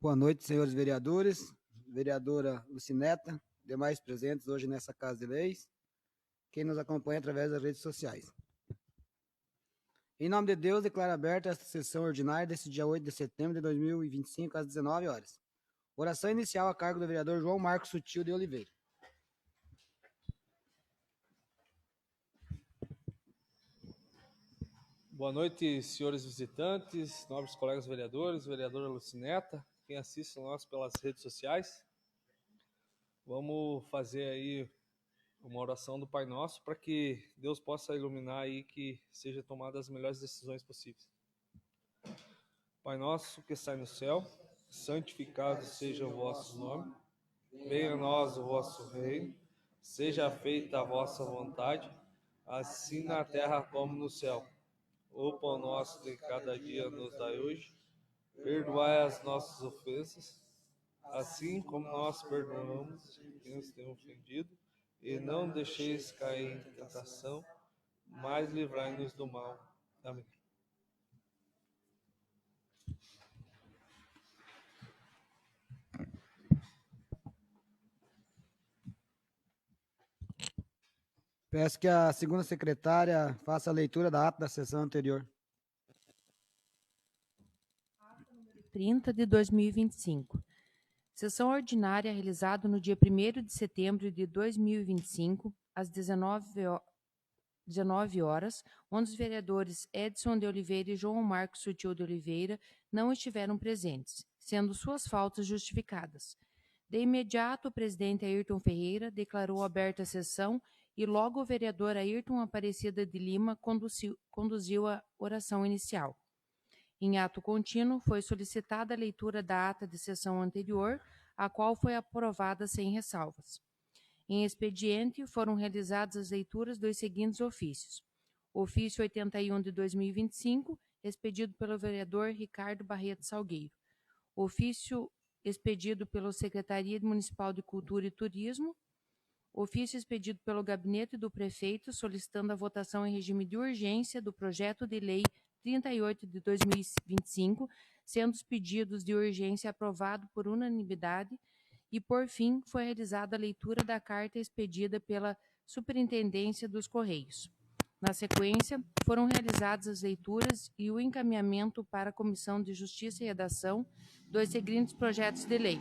Boa noite, senhores vereadores, vereadora Lucineta, demais presentes hoje nessa Casa de Leis, quem nos acompanha através das redes sociais. Em nome de Deus, declaro aberta esta sessão ordinária deste dia 8 de setembro de 2025, às 19 horas. Oração inicial a cargo do vereador João Marcos Sutil de Oliveira. Boa noite, senhores visitantes, nobres colegas vereadores, vereadora Lucineta, quem assiste nós pelas redes sociais. Vamos fazer aí uma oração do Pai Nosso para que Deus possa iluminar aí, que seja tomadas as melhores decisões possíveis. Pai nosso que está no céu, santificado seja o vosso nome, venha a nós o vosso reino, seja feita a vossa vontade, assim na terra como no céu. O pão nosso de cada dia nos dai hoje, perdoai as nossas ofensas, assim como nós perdoamos quem nos tem ofendido, e não deixeis cair em tentação, mas livrai-nos do mal. Amém. Peço que a segunda secretária faça a leitura da ata da sessão anterior. 30 de 2025. Sessão ordinária realizada no dia 1º de setembro de 2025, às 19 horas, onde os vereadores Edson de Oliveira e João Marcos Sutil de Oliveira não estiveram presentes, sendo suas faltas justificadas. De imediato, o presidente Ayrton Ferreira declarou aberta a sessão e logo o vereador Ayrton Aparecida de Lima conduziu a oração inicial. Em ato contínuo, foi solicitada a leitura da ata de sessão anterior, a qual foi aprovada sem ressalvas. Em expediente, foram realizadas as leituras dos seguintes ofícios. Ofício 81 de 2025, expedido pelo vereador Ricardo Barreto Salgueiro. Ofício expedido pela Secretaria Municipal de Cultura e Turismo. Ofício expedido pelo Gabinete do Prefeito, solicitando a votação em regime de urgência do projeto de lei 38 de 2025, sendo os pedidos de urgência aprovados por unanimidade, e, por fim, foi realizada a leitura da carta expedida pela Superintendência dos Correios. Na sequência, foram realizadas as leituras e o encaminhamento para a Comissão de Justiça e Redação dos seguintes projetos de lei.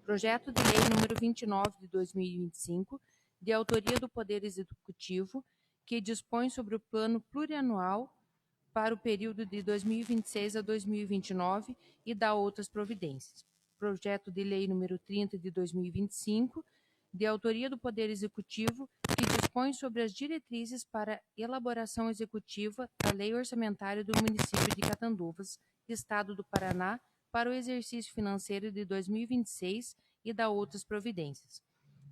Projeto de lei número 29 de 2025, de autoria do Poder Executivo, que dispõe sobre o plano plurianual para o período de 2026 a 2029 e dá outras providências. Projeto de lei número 30 de 2025, de autoria do Poder Executivo, que dispõe sobre as diretrizes para elaboração executiva da Lei Orçamentária do Município de Catanduvas, Estado do Paraná, para o exercício financeiro de 2026 e dá outras providências.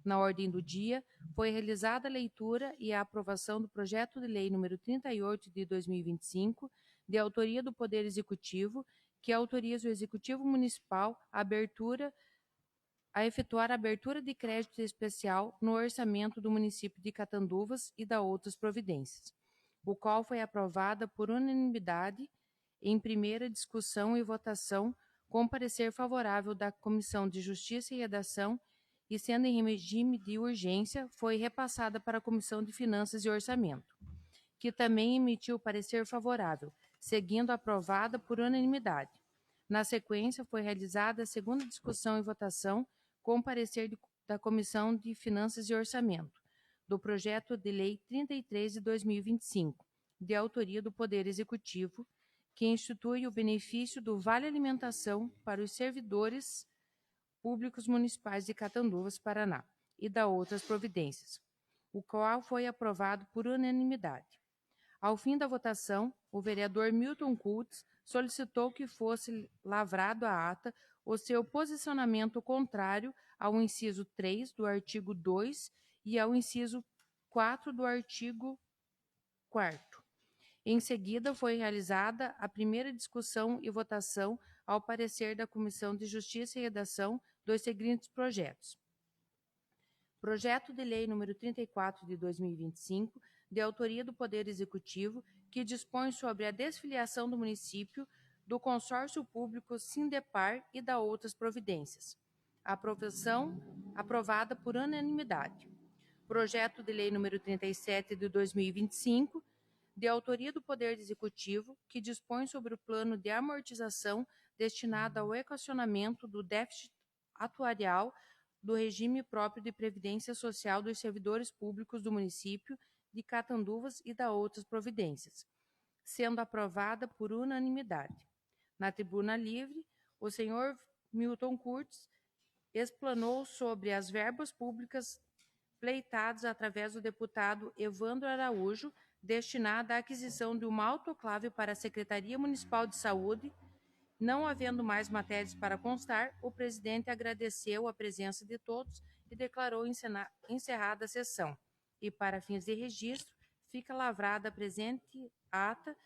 Na ordem do dia, foi realizada a leitura e a aprovação do projeto de lei número 38 de 2025, de autoria do Poder Executivo, que autoriza o Executivo Municipal a efetuar a abertura de crédito especial no orçamento do município de Catanduvas e dá outras providências, o qual foi aprovada por unanimidade em primeira discussão e votação, com parecer favorável da Comissão de Justiça e Redação, e sendo em regime de urgência, foi repassada para a Comissão de Finanças e Orçamento, que também emitiu parecer favorável, seguindo aprovada por unanimidade. Na sequência, foi realizada a segunda discussão e votação, com parecer da Comissão de Finanças e Orçamento, do projeto de lei 33 de 2025, de autoria do Poder Executivo, que institui o benefício do Vale Alimentação para os servidores públicos municipais de Catanduvas, Paraná, e dá outras providências, o qual foi aprovado por unanimidade. Ao fim da votação, o vereador Milton Kultz solicitou que fosse lavrado à ata o seu posicionamento contrário ao inciso 3 do artigo 2 e ao inciso 4 do artigo 4º. Em seguida, foi realizada a primeira discussão e votação ao parecer da Comissão de Justiça e Redação dos seguintes projetos. Projeto de lei número 34 de 2025, de autoria do Poder Executivo, que dispõe sobre a desfiliação do município do consórcio público Sindepar e da outras providências. Aprovação aprovada por unanimidade. Projeto de Lei número 37 de 2025, de autoria do Poder Executivo, que dispõe sobre o plano de amortização destinado ao equacionamento do déficit atuarial do regime próprio de previdência social dos servidores públicos do município de Catanduvas e da outras providências, sendo aprovada por unanimidade. Na tribuna livre, o senhor Milton Curtis explanou sobre as verbas públicas pleitadas através do deputado Evandro Araújo, destinada à aquisição de uma autoclave para a Secretaria Municipal de Saúde. Não havendo mais matérias para constar, o presidente agradeceu a presença de todos e declarou encerrada a sessão. E, para fins de registro, fica lavrada a presente ata,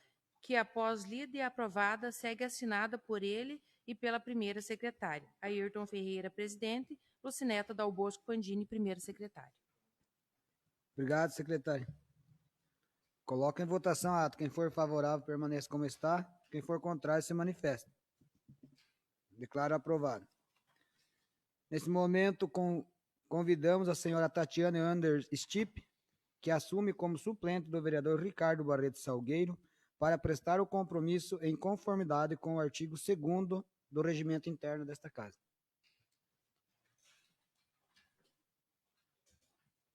que, após lida e aprovada, segue assinada por ele e pela primeira secretária. Ayrton Ferreira, presidente. Lucineta Dal Bosco Pandini, primeira secretária. Obrigado, secretário. Coloca em votação a ata. Quem for favorável, permaneça como está. Quem for contrário, se manifesta. Declaro aprovado. Nesse momento, convidamos a senhora Tatiane Anders Stipp, que assume como suplente do vereador Ricardo Barreto Salgueiro, para prestar o compromisso em conformidade com o artigo 2º do regimento interno desta Casa.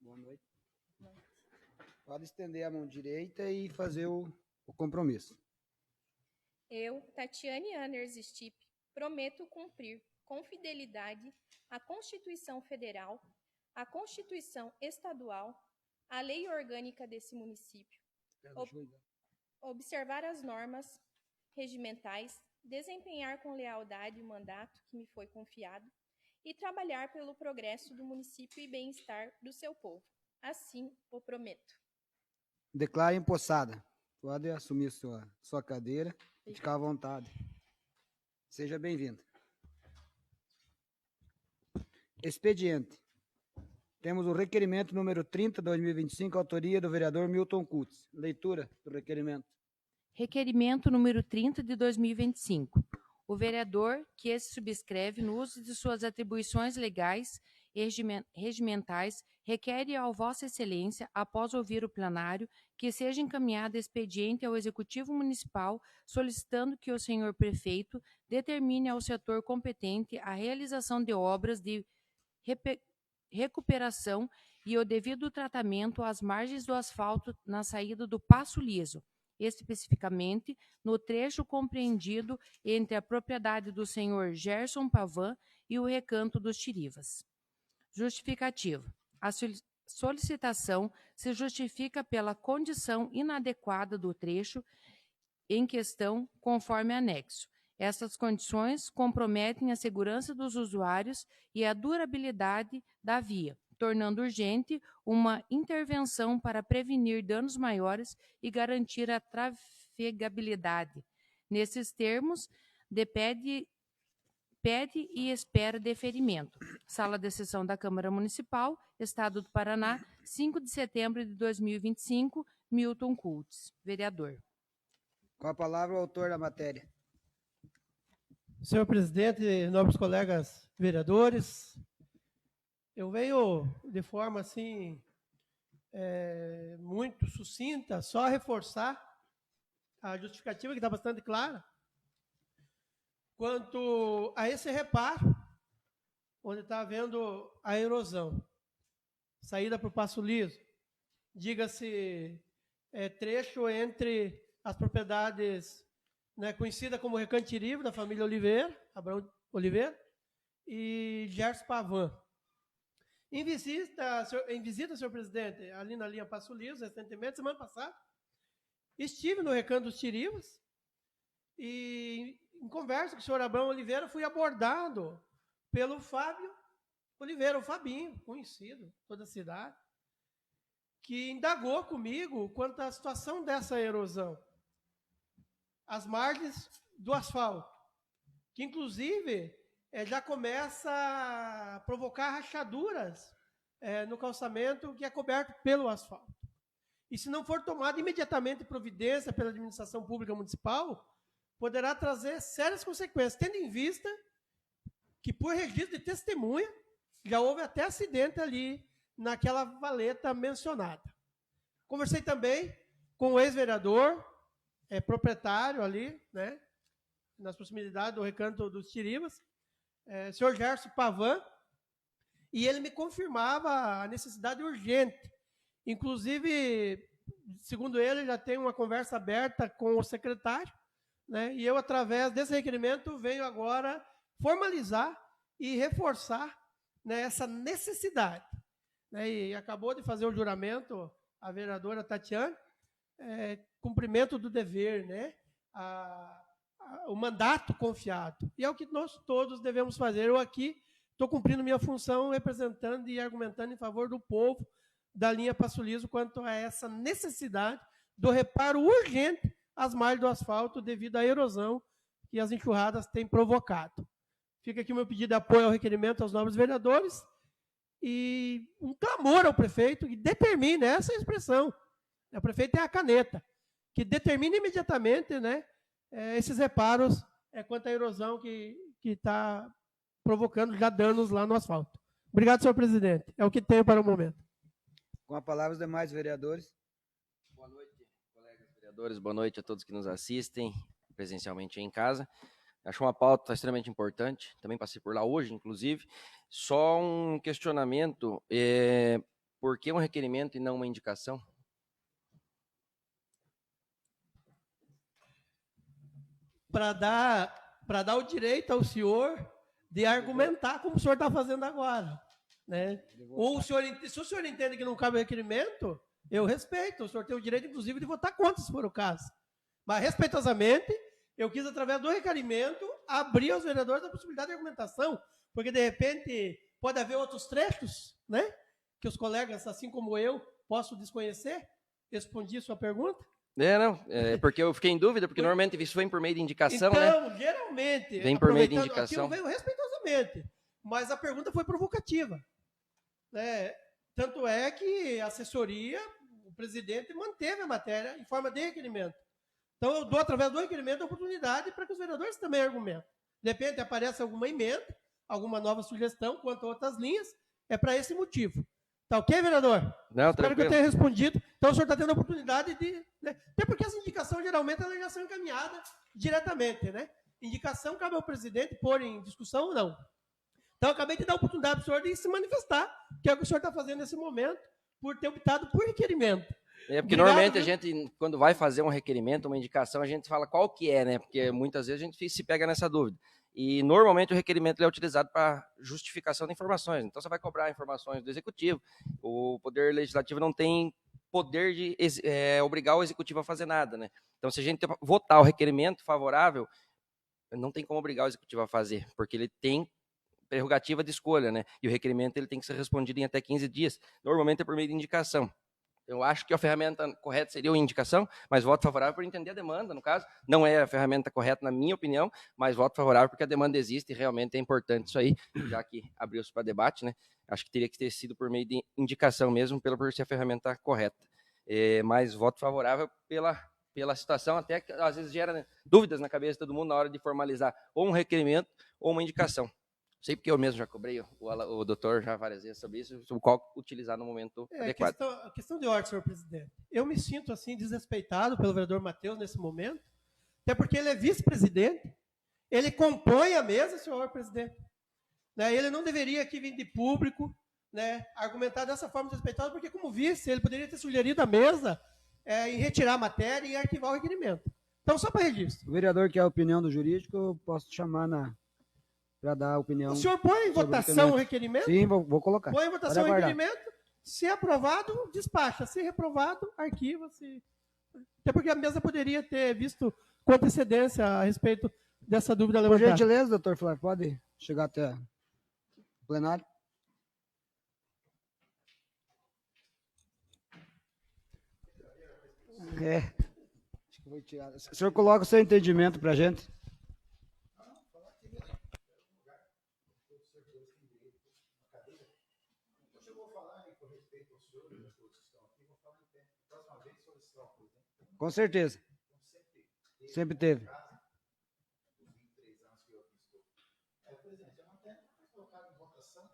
Boa noite. Pode estender a mão direita e fazer o compromisso. Eu, Tatiane Anders Stipp, prometo cumprir com fidelidade a Constituição Federal, a Constituição Estadual, a Lei Orgânica desse município, observar as normas regimentais, desempenhar com lealdade o mandato que me foi confiado e trabalhar pelo progresso do município e bem-estar do seu povo. Assim o prometo. Declaro empossada. Pode assumir sua cadeira e ficar à vontade. Seja bem-vindo. Expediente. Temos o requerimento número 30, 2025, autoria do vereador Milton Curtis. Leitura do requerimento. Requerimento número 30 de 2025. O vereador, que se subscreve no uso de suas atribuições legais e regimentais, requer ao Vossa Excelência, após ouvir o plenário, que seja encaminhado expediente ao Executivo Municipal, solicitando que o senhor prefeito determine ao setor competente a realização de obras de recuperação e o devido tratamento às margens do asfalto na saída do Passo Liso, especificamente no trecho compreendido entre a propriedade do senhor Gerson Pavan e o Recanto dos Tirivas. Justificativa. A solicitação se justifica pela condição inadequada do trecho em questão, conforme anexo. Essas condições comprometem a segurança dos usuários e a durabilidade da via, tornando urgente uma intervenção para prevenir danos maiores e garantir a trafegabilidade. Nesses termos, pede e espera deferimento. Sala de sessão da Câmara Municipal, Estado do Paraná, 5 de setembro de 2025, Milton Curtis, vereador. Com a palavra o autor da matéria. Senhor presidente, nobres colegas vereadores, eu venho de forma assim muito sucinta, só reforçar a justificativa que está bastante clara quanto a esse reparo, onde está havendo a erosão, saída para o Passo Liso, diga-se trecho entre as propriedades conhecida como Recanto Tirivas, da família Oliveira, Abraão Oliveira, e Gerson Pavan. Em visita, senhor presidente, ali na linha Passo Liso, recentemente, semana passada, estive no Recanto dos Tirivas e, em conversa com o senhor Abraão Oliveira, fui abordado pelo Fábio Oliveira, o Fabinho, conhecido, toda a cidade, que indagou comigo quanto à situação dessa erosão. As margens do asfalto, que inclusive já começa a provocar rachaduras no calçamento que é coberto pelo asfalto. E se não for tomada imediatamente providência pela administração pública municipal, poderá trazer sérias consequências, tendo em vista que, por registro de testemunha, já houve até acidente ali naquela valeta mencionada. Conversei também com o ex-vereador, proprietário ali, né, nas proximidades do Recanto dos Tirivas, senhor Gerson Pavan, e ele me confirmava a necessidade urgente. Inclusive, segundo ele, já tem uma conversa aberta com o secretário, né, e eu, através desse requerimento, venho agora formalizar e reforçar, né, essa necessidade. Né, e acabou de fazer o juramento a vereadora Tatiane, cumprimento do dever, né, o mandato confiado. E é o que nós todos devemos fazer. Eu aqui estou cumprindo minha função, representando e argumentando em favor do povo da linha Passo Liso quanto a essa necessidade do reparo urgente às margens do asfalto devido à erosão que as enxurradas têm provocado. Fica aqui o meu pedido de apoio ao requerimento aos nobres vereadores e um clamor ao prefeito que determine essa expressão. O prefeito tem a caneta, que determine imediatamente, né, esses reparos quanto à erosão que está provocando já danos lá no asfalto. Obrigado, senhor presidente. É o que tenho para o momento. Com a palavra os demais vereadores. Boa noite, colegas vereadores. Boa noite a todos que nos assistem presencialmente em casa. Acho uma pauta extremamente importante. Também passei por lá hoje, inclusive. Só um questionamento. Por que um requerimento e não uma indicação? Para dar o direito ao senhor de argumentar como o senhor está fazendo agora. Né? Ou se o senhor entende que não cabe o requerimento, eu respeito. O senhor tem o direito, inclusive, de votar contra, se for o caso. Mas, respeitosamente, eu quis, através do requerimento, abrir aos vereadores a possibilidade de argumentação, porque, de repente, pode haver outros trechos, né, que os colegas, assim como eu, possam desconhecer. Respondi sua pergunta? Porque eu fiquei em dúvida, porque normalmente isso vem por meio de indicação, então, né? Geralmente, vem por meio de indicação. Aqui eu venho respeitosamente, mas a pergunta foi provocativa. Né? Tanto é que a assessoria, o presidente, manteve a matéria em forma de requerimento. Então, eu dou, através do requerimento, a oportunidade para que os vereadores também argumentem. De repente, aparece alguma emenda, alguma nova sugestão quanto a outras linhas, é para esse motivo. Tá ok, vereador? Não, Espero tranquilo. que eu tenha respondido. Então, o senhor está tendo a oportunidade de... Né? Até porque essa indicação, geralmente, ela já são encaminhadas diretamente. Né? Indicação cabe ao presidente pôr em discussão ou não. Então, eu acabei de dar a oportunidade para o senhor de se manifestar, que é o que o senhor está fazendo nesse momento, por ter optado por requerimento. Porque Obrigado, normalmente a gente, quando vai fazer um requerimento, uma indicação, a gente fala qual que é, né? Porque muitas vezes a gente se pega nessa dúvida. E normalmente o requerimento é utilizado para justificação de informações. Então você vai cobrar informações do executivo. O poder legislativo não tem poder de obrigar o executivo a fazer nada, né? Então se a gente votar o requerimento favorável, não tem como obrigar o executivo a fazer, porque ele tem prerrogativa de escolha, né? E o requerimento ele tem que ser respondido em até 15 dias. Normalmente é por meio de indicação. Eu acho que a ferramenta correta seria a indicação, mas voto favorável por entender a demanda, no caso. Não é a ferramenta correta, na minha opinião, mas voto favorável porque a demanda existe e realmente é importante isso aí, já que abriu-se para debate, né? Acho que teria que ter sido por meio de indicação mesmo, por ser a ferramenta correta. Mas voto favorável pela situação, até que às vezes gera dúvidas na cabeça de todo mundo na hora de formalizar ou um requerimento ou uma indicação. Sei porque eu mesmo já cobrei o doutor já várias vezes sobre isso, sobre qual utilizar no momento adequado. Questão de ordem, senhor presidente. Eu me sinto assim desrespeitado pelo vereador Matheus nesse momento, até porque ele é vice-presidente, ele compõe a mesa, senhor presidente. Né? Ele não deveria aqui vir de público, né, argumentar dessa forma desrespeitosa, porque como vice, ele poderia ter sugerido a mesa em retirar a matéria e arquivar o requerimento. Então, só para registro. O vereador quer a opinião do jurídico, eu posso chamar para dar a opinião. O senhor põe em votação o requerimento? Sim, vou colocar. Põe em votação o requerimento. Se aprovado, despacha. Se reprovado, arquiva. Até porque a mesa poderia ter visto com antecedência a respeito dessa dúvida levantada. Por gentileza, doutor Flávio, pode chegar até o plenário. Acho que vou tirar. O senhor coloca o seu entendimento para a gente. Com certeza. Sempre teve. Presidente, a matéria foi colocada em votação.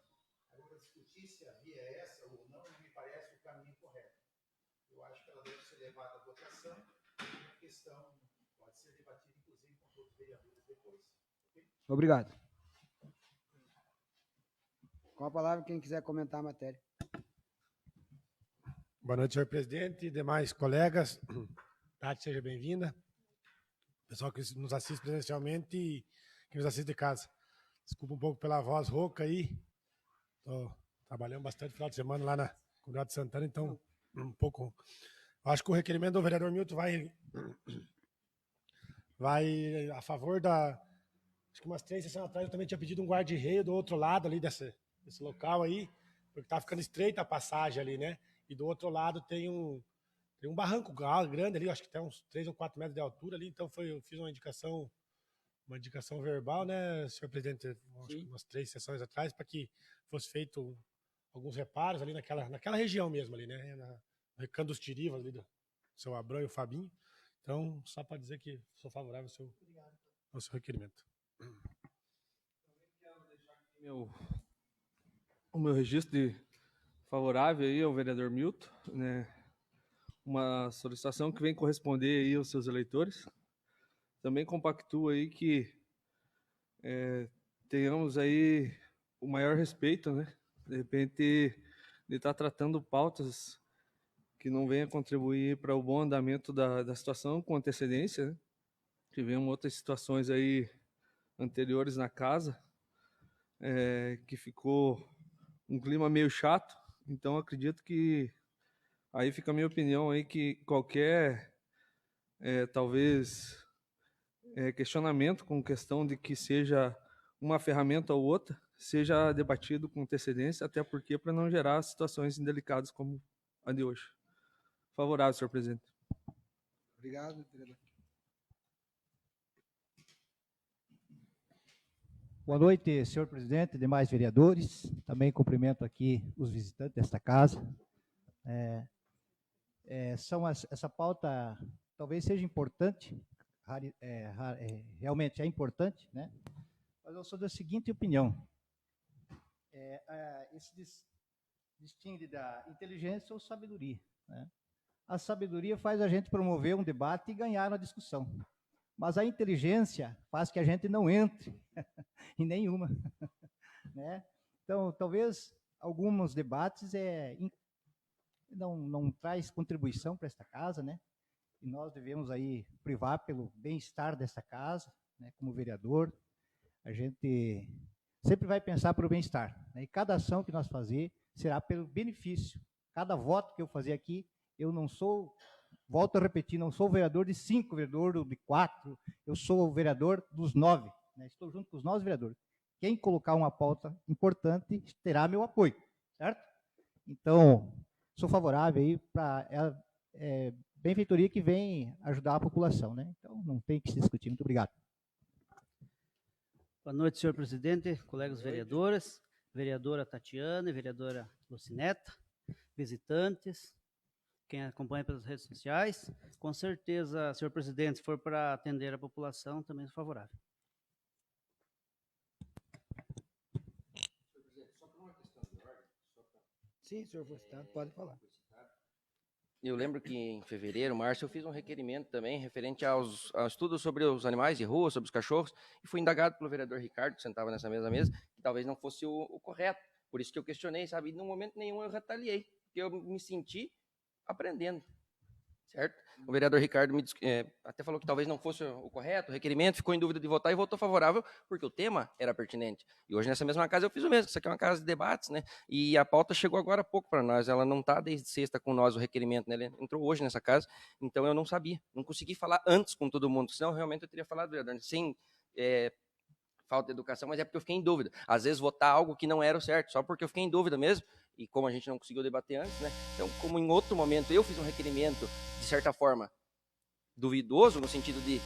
Agora, discutir se a via é essa ou não, me parece o caminho correto. Eu acho que ela deve ser levada à votação e a questão pode ser debatida, inclusive, com todos os vereadores depois. Okay? Obrigado. Com a palavra, quem quiser comentar a matéria. Boa noite, senhor presidente e demais colegas. Tati, seja bem-vinda. Pessoal que nos assiste presencialmente e que nos assiste de casa. Desculpa um pouco pela voz rouca aí. Estou trabalhando bastante no final de semana lá na comunidade de Santana, então um pouco... Acho que o requerimento do vereador Milton vai a favor da... Acho que umas 3 sessões atrás eu também tinha pedido um guarda-reio do outro lado ali desse local aí, porque tá ficando estreita a passagem ali, né? E do outro lado tem um barranco grande ali, acho que tem uns 3 ou 4 metros de altura ali, então eu fiz uma indicação verbal, né, senhor presidente, acho que umas 3 sessões atrás, para que fosse feito alguns reparos ali naquela região mesmo ali, né, no Recanto dos Tirivas ali do seu Abrão e o Fabinho. Então, só para dizer que sou favorável ao seu requerimento. Quero deixar aqui o meu registro de favorável aí ao vereador Milton, né? Uma solicitação que vem corresponder aí aos seus eleitores. Também compactuo aí que tenhamos aí o maior respeito, né? De repente, de estar tratando pautas que não venham contribuir para o bom andamento da situação com antecedência, né? Tivemos outras situações aí anteriores na casa, que ficou um clima meio chato, então acredito que aí fica a minha opinião aí que qualquer, talvez, questionamento com questão de que seja uma ferramenta ou outra, seja debatido com antecedência, até porque para não gerar situações indelicadas como a de hoje. Favorável, senhor presidente. Obrigado, vereador. Boa noite, senhor presidente e demais vereadores. Também cumprimento aqui os visitantes desta casa. Essa pauta talvez seja importante, realmente é importante, né? Mas eu sou da seguinte opinião. Esse distingue da inteligência ou sabedoria, né? A sabedoria faz a gente promover um debate e ganhar na discussão. Mas a inteligência faz que a gente não entre em nenhuma, né? Então, talvez alguns debates não traz contribuição para esta casa, né? E nós devemos aí privar pelo bem-estar desta casa, né? Como vereador, a gente sempre vai pensar para o bem-estar, né? E cada ação que nós fazer será pelo benefício. Cada voto que eu fazer aqui, eu não sou... Volto a repetir, não sou vereador de 5, vereador de 4, eu sou o vereador dos 9, né? Estou junto com os 9 vereadores. Quem colocar uma pauta importante terá meu apoio, certo? Então, sou favorável aí para benfeitoria que vem ajudar a população, né? Então, não tem que se discutir. Muito obrigado. Boa noite, senhor presidente, colegas vereadoras, vereadora Tatiana e vereadora Lucineta, visitantes, quem acompanha pelas redes sociais. Com certeza, senhor presidente, se for para atender a população, também sou favorável. Sim, senhor presidente, pode falar. Eu lembro que em fevereiro, março, eu fiz um requerimento também referente ao estudo sobre os animais de rua, sobre os cachorros, e fui indagado pelo vereador Ricardo, que sentava nessa mesma mesa, que talvez não fosse o correto. Por isso que eu questionei, sabe? E num momento nenhum eu retaliei, porque eu me senti aprendendo, certo? O vereador Ricardo até falou que talvez não fosse o correto, o requerimento, ficou em dúvida de votar e votou favorável, porque o tema era pertinente. E hoje nessa mesma casa eu fiz o mesmo, isso aqui é uma casa de debates, né? E a pauta chegou agora há pouco para nós, ela não está desde sexta com nós o requerimento, né? Ele entrou hoje nessa casa, então eu não sabia, não consegui falar antes com todo mundo, senão realmente eu teria falado, vereador, sem falta de educação, mas é porque eu fiquei em dúvida. Às vezes votar algo que não era o certo, só porque eu fiquei em dúvida mesmo, e como a gente não conseguiu debater antes, né? Então, como em outro momento eu fiz um requerimento, de certa forma, duvidoso, no sentido de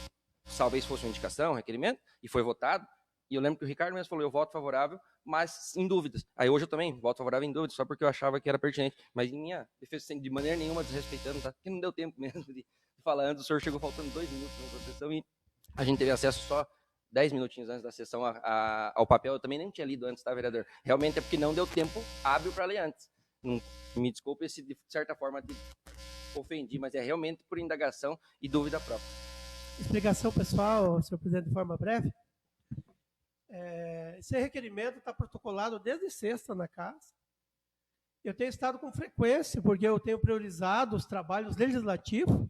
talvez fosse uma indicação, um requerimento, e foi votado, e eu lembro que o Ricardo mesmo falou, eu voto favorável, mas em dúvidas. Aí hoje eu também voto favorável em dúvidas, só porque eu achava que era pertinente, mas em minha defesa, de maneira nenhuma desrespeitando, tá? Porque não deu tempo mesmo de falar antes, o senhor chegou faltando 2 minutos na votação, e a gente teve acesso só 10 minutinhos antes da sessão ao papel. Eu também nem tinha lido antes, tá, vereador? Realmente é porque não deu tempo hábil para ler antes. Me desculpe se de certa forma te ofendi, mas é realmente por indagação e dúvida própria. Explicação pessoal, senhor presidente, de forma breve. Esse requerimento está protocolado desde sexta na casa. Eu tenho estado com frequência, porque eu tenho priorizado os trabalhos legislativos,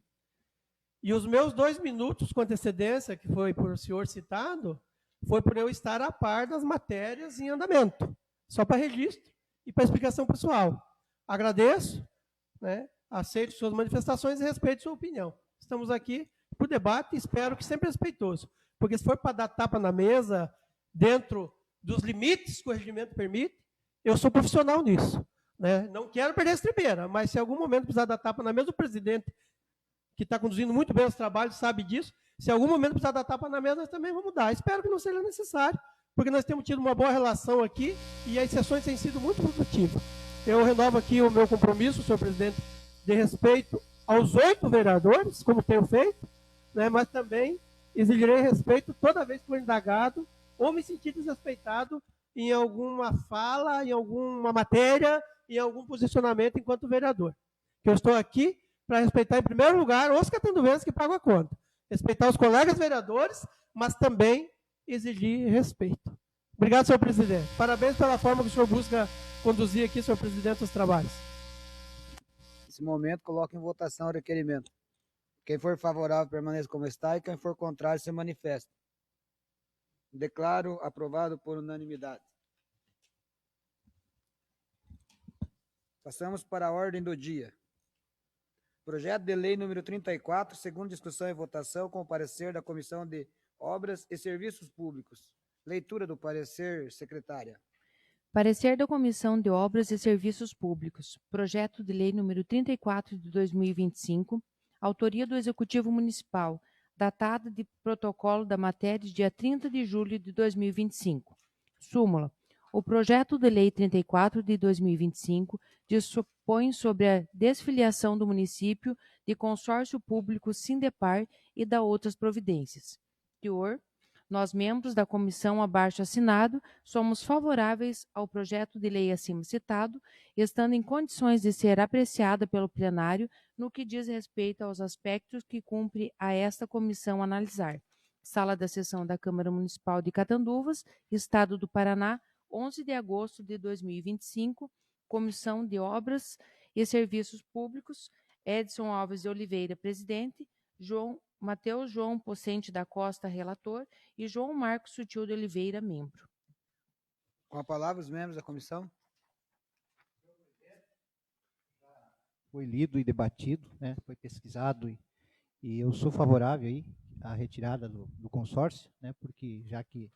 e os meus 2 minutos com antecedência, que foi por o senhor citado, foi por eu estar a par das matérias em andamento, só para registro e para explicação pessoal. Agradeço, né, aceito suas manifestações e respeito sua opinião. Estamos aqui para o debate e espero que sempre respeitoso, porque se for para dar tapa na mesa, dentro dos limites que o regimento permite, eu sou profissional nisso. Né? Não quero perder a estribeira, mas se em algum momento precisar dar tapa na mesa, o presidente, que está conduzindo muito bem os trabalhos, sabe disso. Se em algum momento precisar dar tapa na mesa, nós também vamos dar. Espero que não seja necessário, porque nós temos tido uma boa relação aqui e as sessões têm sido muito produtivas. Eu renovo aqui o meu compromisso, senhor presidente, de respeito aos 8 vereadores, como tenho feito, né, mas também exigirei respeito toda vez que for indagado ou me sentir desrespeitado em alguma fala, em alguma matéria, em algum posicionamento enquanto vereador. Que eu estou aqui para respeitar, em primeiro lugar, os catanduvenses que pagam a conta. Respeitar os colegas vereadores, mas também exigir respeito. Obrigado, senhor presidente. Parabéns pela forma que o senhor busca conduzir aqui, senhor presidente, os trabalhos. Nesse momento, coloco em votação o requerimento. Quem for favorável, permaneça como está, e quem for contrário, se manifesta. Declaro aprovado por unanimidade. Passamos para a ordem do dia. Projeto de lei número 34, segunda discussão e votação, com o parecer da Comissão de Obras e Serviços Públicos. Leitura do parecer, secretária. Parecer da Comissão de Obras e Serviços Públicos. Projeto de lei número 34 de 2025, autoria do Executivo Municipal, datada de protocolo da matéria dia 30 de julho de 2025. Súmula. O projeto de lei 34 de 2025 dispõe sobre a desfiliação do município de consórcio público Sindepar e da outras providências. Teor. Nós, membros da comissão abaixo assinado, somos favoráveis ao projeto de lei acima citado, estando em condições de ser apreciada pelo plenário no que diz respeito aos aspectos que cumpre a esta comissão analisar. Sala da Sessão da Câmara Municipal de Catanduvas, Estado do Paraná, 11 de agosto de 2025, Comissão de Obras e Serviços Públicos, Edson Alves de Oliveira, presidente, Mateus João Pocente da Costa, relator, e João Marcos Sutil de Oliveira, membro. Com a palavra, os membros da comissão. Foi lido e debatido, né? Foi pesquisado e eu sou favorável aí à retirada do consórcio, né? Porque já que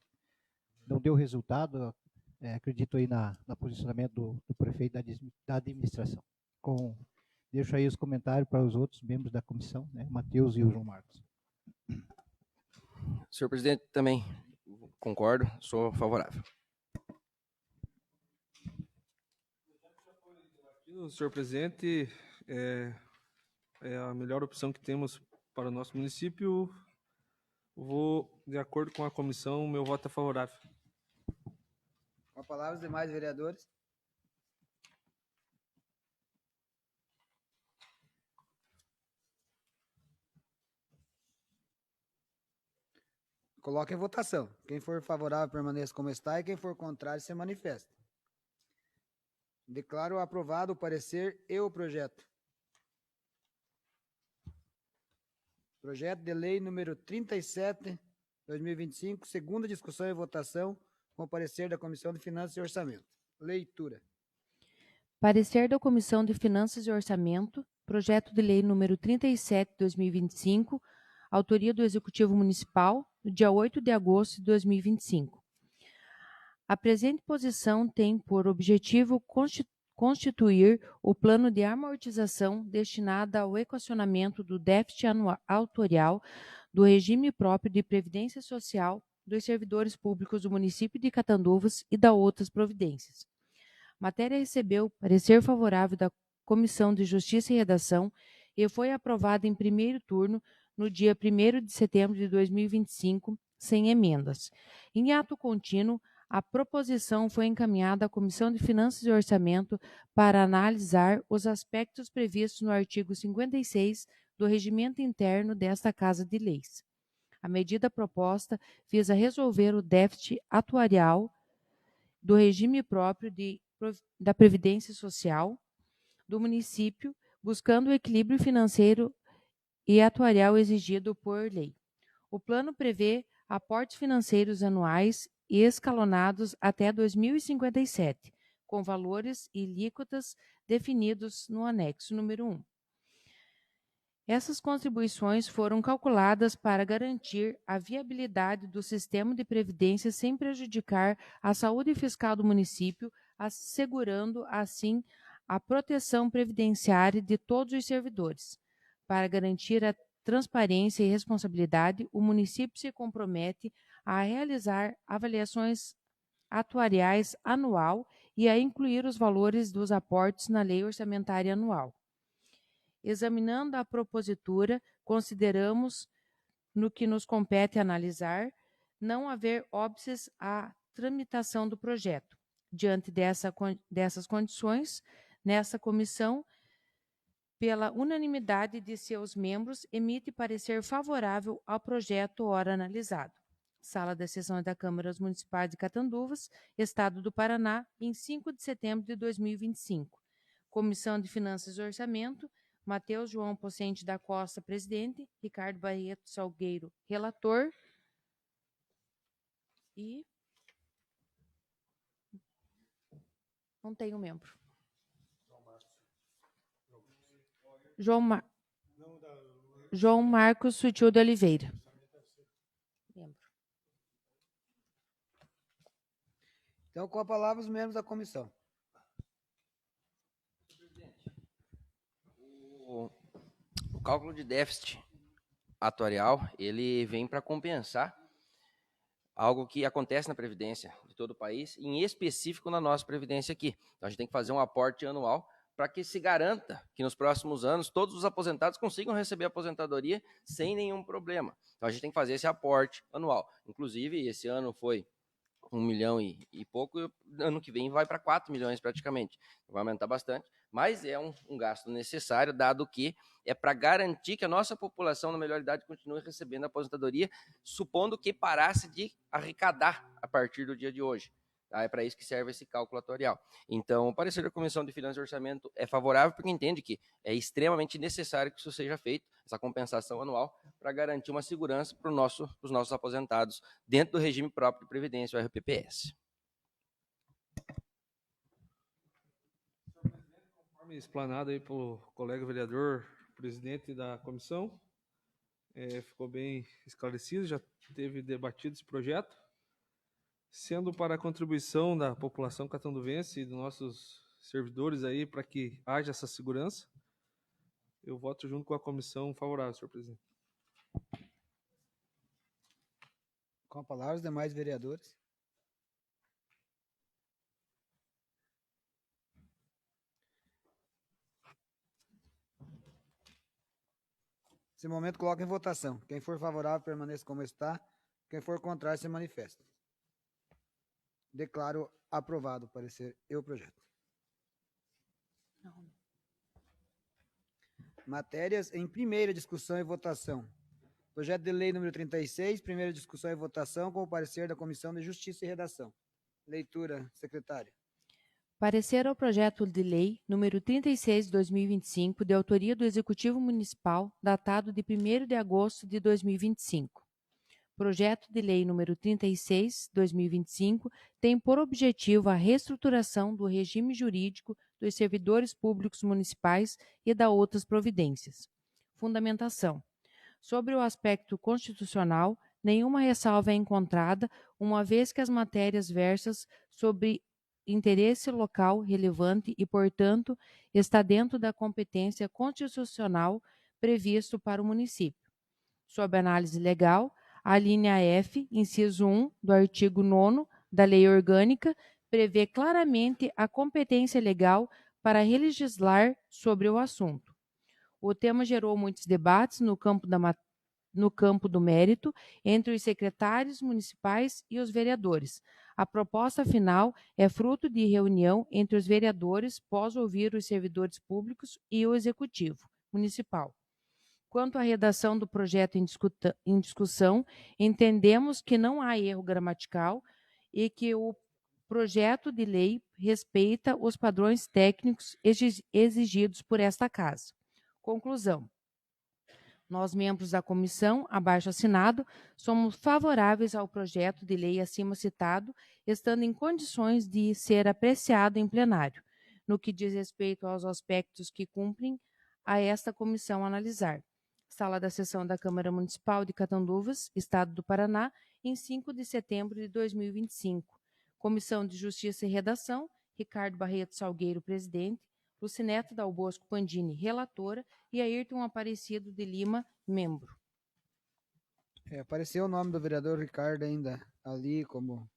não deu resultado, acredito aí no posicionamento do prefeito da administração. Deixo aí os comentários para os outros membros da comissão, né? Mateus e o João Marcos. Senhor presidente, também concordo, sou favorável. Senhor presidente, é a melhor opção que temos para o nosso município. Vou, de acordo com a comissão, meu voto é favorável. Com a palavra, os demais vereadores. Coloque em votação. Quem for favorável, permaneça como está, e quem for contrário, se manifesta. Declaro aprovado o parecer e o projeto. Projeto de lei número 37, 2025, segunda discussão e votação, com o parecer da Comissão de Finanças e Orçamento. Leitura. Parecer da Comissão de Finanças e Orçamento, projeto de lei número 37, 2025, autoria do Executivo Municipal, no dia 8 de agosto de 2025. A presente posição tem por objetivo constituir o plano de amortização destinado ao equacionamento do déficit autorial do regime próprio de previdência social dos servidores públicos do município de Catanduvas e da outras providências. Matéria recebeu parecer favorável da Comissão de Justiça e Redação e foi aprovada em primeiro turno no dia 1º de setembro de 2025, sem emendas. Em ato contínuo, a proposição foi encaminhada à Comissão de Finanças e Orçamento para analisar os aspectos previstos no artigo 56 do Regimento Interno desta Casa de Leis. A medida proposta visa resolver o déficit atuarial do regime próprio da Previdência Social do município, buscando o equilíbrio financeiro e atuarial exigido por lei. O plano prevê aportes financeiros anuais e escalonados até 2057, com valores e alíquotas definidos no anexo número 1. Essas contribuições foram calculadas para garantir a viabilidade do sistema de previdência sem prejudicar a saúde fiscal do município, assegurando, assim, a proteção previdenciária de todos os servidores. Para garantir a transparência e responsabilidade, o município se compromete a realizar avaliações atuariais anual e a incluir os valores dos aportes na lei orçamentária anual. Examinando a propositura, consideramos, no que nos compete analisar, não haver óbices à tramitação do projeto. Diante dessas condições, nessa comissão, pela unanimidade de seus membros, emite parecer favorável ao projeto ora analisado. Sala das Sessões da Câmara Municipal de Catanduvas, Estado do Paraná, em 5 de setembro de 2025. Comissão de Finanças e Orçamento, Matheus João Pocente da Costa, presidente, Ricardo Barreto Salgueiro, relator, e não tenho membro. João Marcos Sutil de Oliveira. Membro. Então, com a palavra, os membros da comissão. O cálculo de déficit atuarial, ele vem para compensar algo que acontece na Previdência de todo o país, em específico na nossa Previdência aqui. Então, a gente tem que fazer um aporte anual para que se garanta que nos próximos anos todos os aposentados consigam receber a aposentadoria sem nenhum problema. Então, a gente tem que fazer esse aporte anual. Inclusive, esse ano foi 1 milhão e pouco, ano que vem vai para 4 milhões praticamente. Vai aumentar bastante, mas é um gasto necessário, dado que é para garantir que a nossa população, na melhor idade, continue recebendo a aposentadoria, supondo que parasse de arrecadar a partir do dia de hoje. Tá? É para isso que serve esse cálculo atuarial. Então, o parecer da Comissão de Finanças e Orçamento é favorável, porque entende que é extremamente necessário que isso seja feito, essa compensação anual, para garantir uma segurança para os nossos aposentados dentro do regime próprio de Previdência, o RPPS. Conforme explanado aí pelo colega vereador, presidente da comissão, ficou bem esclarecido, já teve debatido esse projeto, sendo para a contribuição da população catanduvense e dos nossos servidores aí para que haja essa segurança. Eu voto junto com a comissão favorável, senhor presidente. Com a palavra, os demais vereadores. Nesse momento, coloca em votação. Quem for favorável, permaneça como está. Quem for contrário, se manifesta. Declaro aprovado o parecer e o projeto. Não. Matérias em primeira discussão e votação. Projeto de lei número 36, primeira discussão e votação, com o parecer da Comissão de Justiça e Redação. Leitura, secretária. Parecer ao projeto de lei número 36 de 2025, de autoria do Executivo Municipal, datado de 1º de agosto de 2025. Projeto de lei número 36 de 2025 tem por objetivo a reestruturação do regime jurídico dos servidores públicos municipais e da outras providências. Fundamentação. Sobre o aspecto constitucional, nenhuma ressalva é encontrada, uma vez que as matérias versam sobre interesse local relevante e, portanto, está dentro da competência constitucional previsto para o município. Sob análise legal, a linha F, inciso 1 do artigo 9º da Lei Orgânica, prevê claramente a competência legal para legislar sobre o assunto. O tema gerou muitos debates no campo no campo do mérito entre os secretários municipais e os vereadores. A proposta final é fruto de reunião entre os vereadores pós ouvir os servidores públicos e o executivo municipal. Quanto à redação do projeto em discussão, entendemos que não há erro gramatical e que o projeto de lei respeita os padrões técnicos exigidos por esta Casa. Conclusão. Nós, membros da comissão, abaixo-assinado, somos favoráveis ao projeto de lei acima citado, estando em condições de ser apreciado em plenário, no que diz respeito aos aspectos que cumprem a esta comissão analisar. Sala da sessão da Câmara Municipal de Catanduvas, Estado do Paraná, em 5 de setembro de 2025. Comissão de Justiça e Redação, Ricardo Barreto Salgueiro, presidente, Lucineta Dal Bosco Pandini, relatora, e Ayrton Aparecido de Lima, membro. Apareceu o nome do vereador Ricardo ainda ali como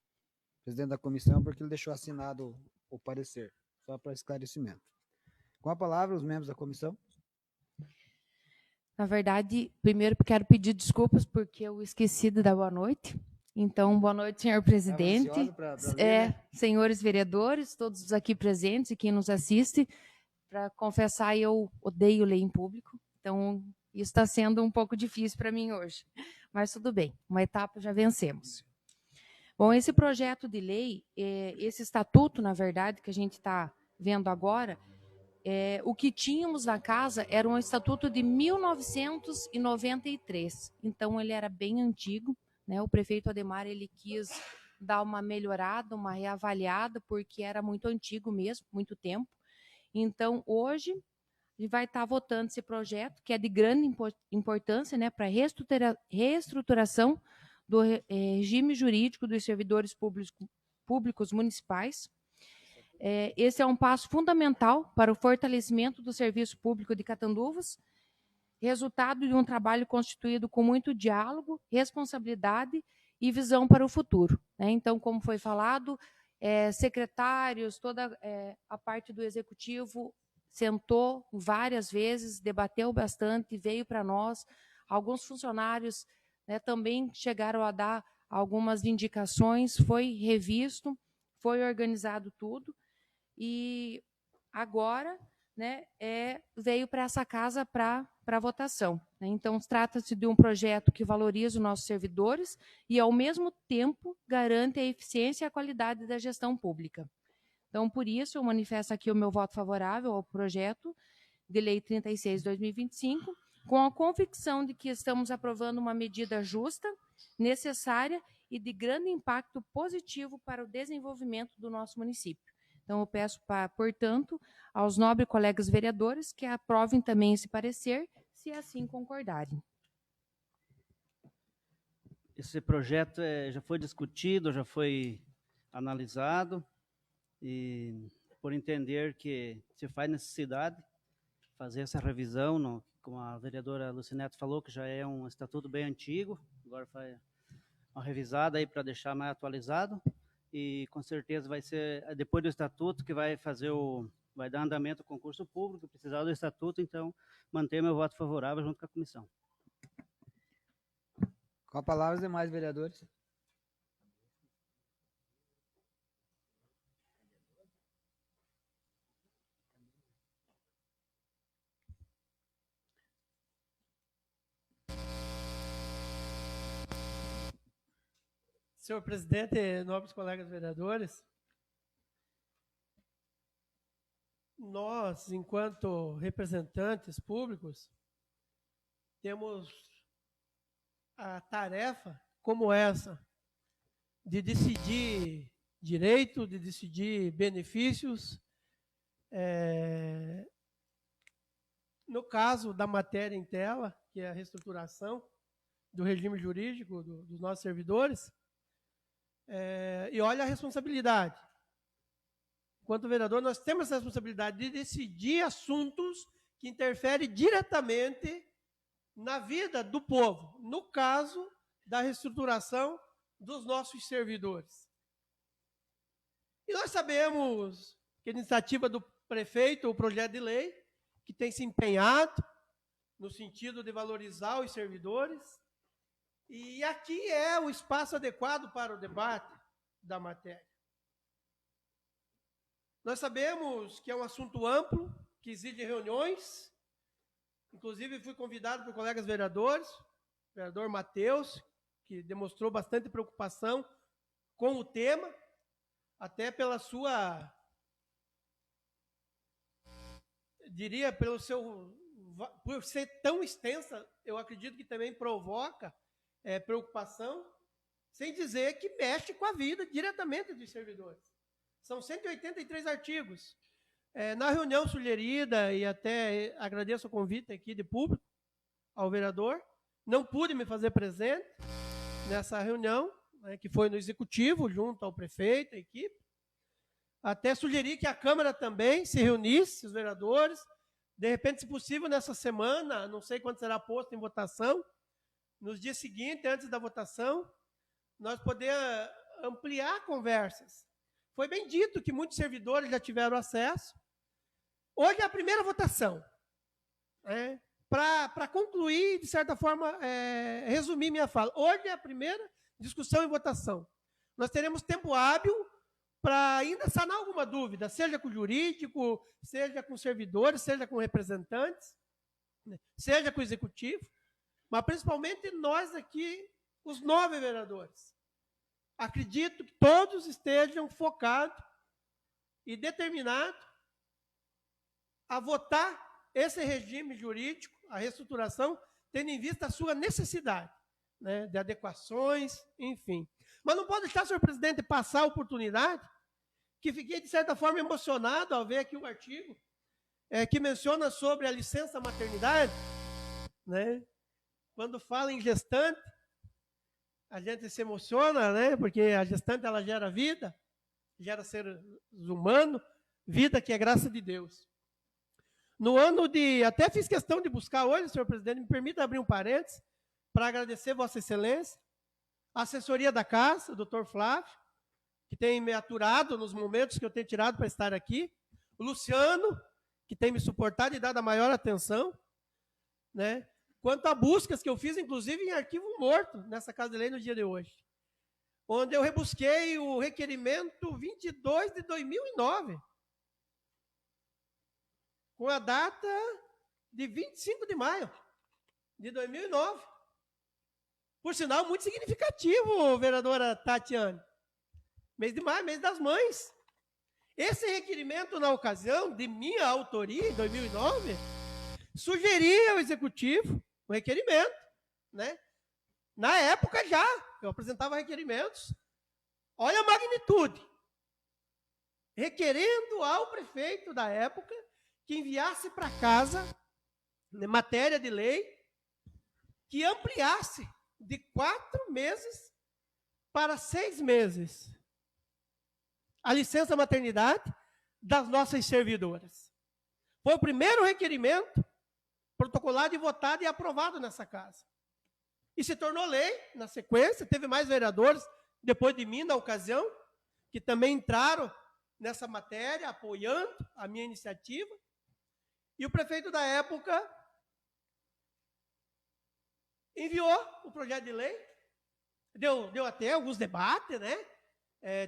presidente da comissão, porque ele deixou assinado o parecer, só para esclarecimento. Com a palavra, os membros da comissão. Na verdade, primeiro quero pedir desculpas porque eu esqueci de dar boa noite. Então, boa noite, senhor presidente, Pra ler, né? senhores vereadores, todos os aqui presentes e quem nos assiste. Para confessar, eu odeio ler em público, então isso está sendo um pouco difícil para mim hoje. Mas tudo bem, uma etapa já vencemos. Bom, esse projeto de lei, esse estatuto, na verdade, que a gente está vendo agora, o que tínhamos na casa era um estatuto de 1993, então ele era bem antigo, né? O prefeito Ademar ele quis dar uma melhorada, uma reavaliada, porque era muito antigo mesmo, muito tempo. Então, hoje, a gente vai estar votando esse projeto, que é de grande importância, né, para a reestruturação do regime jurídico dos servidores públicos municipais. Esse é um passo fundamental para o fortalecimento do serviço público de Catanduvas, resultado de um trabalho constituído com muito diálogo, responsabilidade e visão para o futuro, né? Então, como foi falado, secretários, toda a parte do executivo sentou várias vezes, debateu bastante, veio para nós. Alguns funcionários, né, também chegaram a dar algumas indicações, foi revisto, foi organizado tudo, e agora, né, veio para essa casa para votação, né? Então, trata-se de um projeto que valoriza os nossos servidores e, ao mesmo tempo, garante a eficiência e a qualidade da gestão pública. Então, por isso, eu manifesto aqui o meu voto favorável ao projeto de Lei 36/2025, com a convicção de que estamos aprovando uma medida justa, necessária e de grande impacto positivo para o desenvolvimento do nosso município. Então, eu peço, portanto, aos nobres colegas vereadores que aprovem também esse parecer, se assim concordarem. Esse projeto já foi discutido, já foi analisado, e por entender que se faz necessidade fazer essa revisão, como a vereadora Lucineta falou, que já é um estatuto bem antigo, agora faz uma revisada aí para deixar mais atualizado, e com certeza vai ser depois do estatuto que vai dar andamento ao concurso público, precisar do estatuto, então manter meu voto favorável junto com a comissão. Com a palavra, os demais vereadores. Senhor presidente, nobres colegas vereadores, nós, enquanto representantes públicos, temos a tarefa como essa, de decidir direito, de decidir benefícios. No caso da matéria em tela, que é a reestruturação do regime jurídico dos nossos servidores, e olha a responsabilidade. Enquanto vereador, nós temos essa responsabilidade de decidir assuntos que interferem diretamente na vida do povo, no caso da reestruturação dos nossos servidores. E nós sabemos que a iniciativa do prefeito, o projeto de lei, que tem se empenhado, no sentido de valorizar os servidores. E aqui é o espaço adequado para o debate da matéria. Nós sabemos que é um assunto amplo, que exige reuniões. Inclusive, fui convidado por colegas vereadores, o vereador Matheus, que demonstrou bastante preocupação com o tema, até pela sua, diria, por ser tão extensa, eu acredito que também provoca preocupação, sem dizer que mexe com a vida diretamente dos servidores. São 183 artigos. Na reunião sugerida, e até agradeço o convite aqui de público ao vereador, não pude me fazer presente nessa reunião, né, que foi no Executivo, junto ao prefeito, a equipe. Até sugeri que a Câmara também se reunisse, os vereadores, de repente, se possível, nessa semana, não sei quando será posto em votação, nos dias seguintes, antes da votação, nós poder ampliar conversas. Foi bem dito que muitos servidores já tiveram acesso. Hoje é a primeira votação. Para concluir, de certa forma, resumir minha fala. Hoje é a primeira discussão e votação. Nós teremos tempo hábil para ainda sanar alguma dúvida, seja com o jurídico, seja com servidores, seja com representantes, seja com o executivo, mas principalmente nós aqui, os 9 vereadores. Acredito que todos estejam focados e determinados a votar esse regime jurídico, a reestruturação, tendo em vista a sua necessidade, né, de adequações, enfim. Mas não pode deixar, senhor presidente, passar a oportunidade, que fiquei, de certa forma, emocionado ao ver aqui o artigo que menciona sobre a licença maternidade, né? Quando fala em gestante, a gente se emociona, né? Porque a gestante, ela gera vida, gera seres humanos, vida que é graça de Deus. No ano de... Até fiz questão de buscar hoje, senhor presidente, me permita abrir um parênteses, para agradecer Vossa Excelência, a assessoria da Casa, o doutor Flávio, que tem me aturado nos momentos que eu tenho tirado para estar aqui, o Luciano, que tem me suportado e dado a maior atenção, né? Quanto a buscas que eu fiz, inclusive, em arquivo morto, nessa Casa de Lei no dia de hoje, onde eu rebusquei o requerimento 22 de 2009, com a data de 25 de maio de 2009. Por sinal, muito significativo, vereadora Tatiane. Mês de maio, mês das mães. Esse requerimento, na ocasião, de minha autoria, em 2009, sugeria ao Executivo o requerimento, né? Na época já, eu apresentava requerimentos. Olha a magnitude. Requerendo ao prefeito da época que enviasse para casa, em matéria de lei, que ampliasse de 4 meses para 6 meses a licença maternidade das nossas servidoras. Foi o primeiro requerimento protocolado e votado e aprovado nessa casa. E se tornou lei, na sequência, teve mais vereadores, depois de mim, na ocasião, que também entraram nessa matéria, apoiando a minha iniciativa. E o prefeito da época enviou o projeto de lei, deu até alguns debates, né?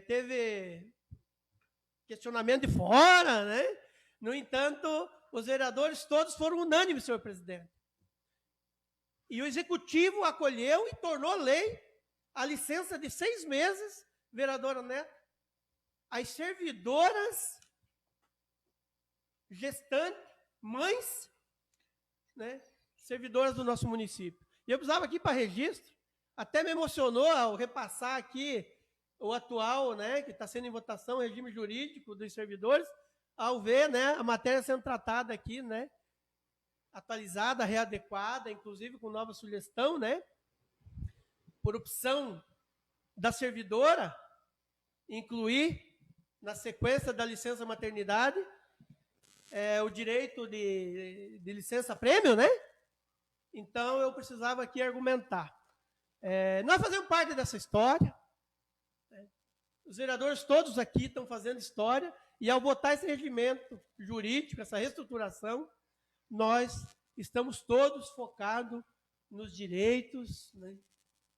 Teve questionamento de fora, né? No entanto, os vereadores todos foram unânimes, senhor presidente. E o Executivo acolheu e tornou lei a licença de 6 meses, vereadora Neto, as servidoras, gestantes, mães, né? Servidoras do nosso município. E eu precisava aqui para registro, até me emocionou ao repassar aqui o atual, né, que está sendo em votação, o regime jurídico dos servidores, ao ver, né, a matéria sendo tratada aqui, né, atualizada, readequada, inclusive com nova sugestão, né, por opção da servidora, incluir na sequência da licença maternidade o direito de licença prêmio, né? Então, eu precisava aqui argumentar. Nós fazemos parte dessa história. Os vereadores todos aqui estão fazendo história, e ao votar esse regimento jurídico, essa reestruturação, nós estamos todos focados nos direitos, né,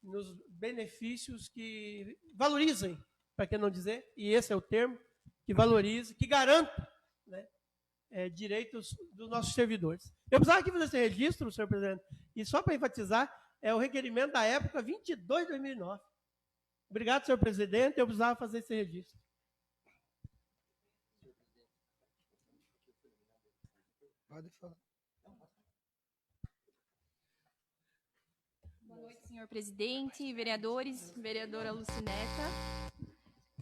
nos benefícios que valorizem, para que não dizer, e esse é o termo, que valorize, que garanta, né, direitos dos nossos servidores. Eu precisava aqui fazer esse registro, senhor presidente, e só para enfatizar, é o requerimento da época 22 de 2009. Obrigado, senhor presidente, eu precisava fazer esse registro. Pode falar. Boa noite, senhor presidente, vereadores, vereadora Lucineta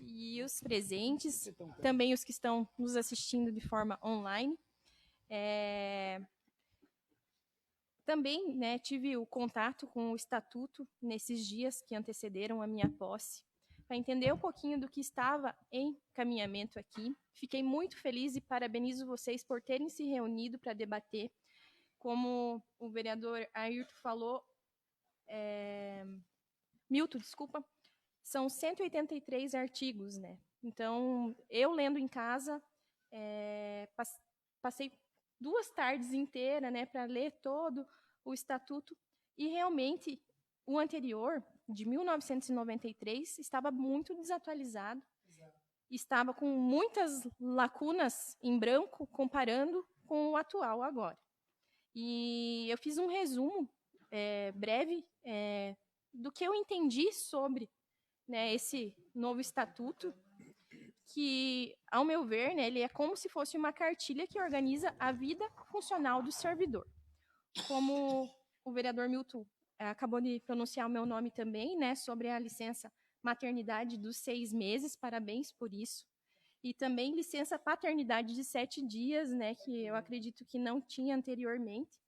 e os presentes, também os que estão nos assistindo de forma online. Também, né, tive o contato com o estatuto nesses dias que antecederam a minha posse, para entender um pouquinho do que estava em caminhamento aqui. Fiquei muito feliz e parabenizo vocês por terem se reunido para debater. Como o vereador Ayrton falou, Milton, desculpa, são 183 artigos, né? Então, eu lendo em casa, passei 2 tardes inteiras, né, para ler todo o estatuto, e realmente o anterior, de 1993, estava muito desatualizado, estava com muitas lacunas em branco, comparando com o atual agora. E eu fiz um resumo breve do que eu entendi sobre, né, esse novo estatuto, que, ao meu ver, né, ele é como se fosse uma cartilha que organiza a vida funcional do servidor. Como o vereador Milton acabou de pronunciar o meu nome também, né, sobre a licença maternidade dos 6 meses, parabéns por isso. E também licença paternidade de 7 dias, né, que eu acredito que não tinha anteriormente.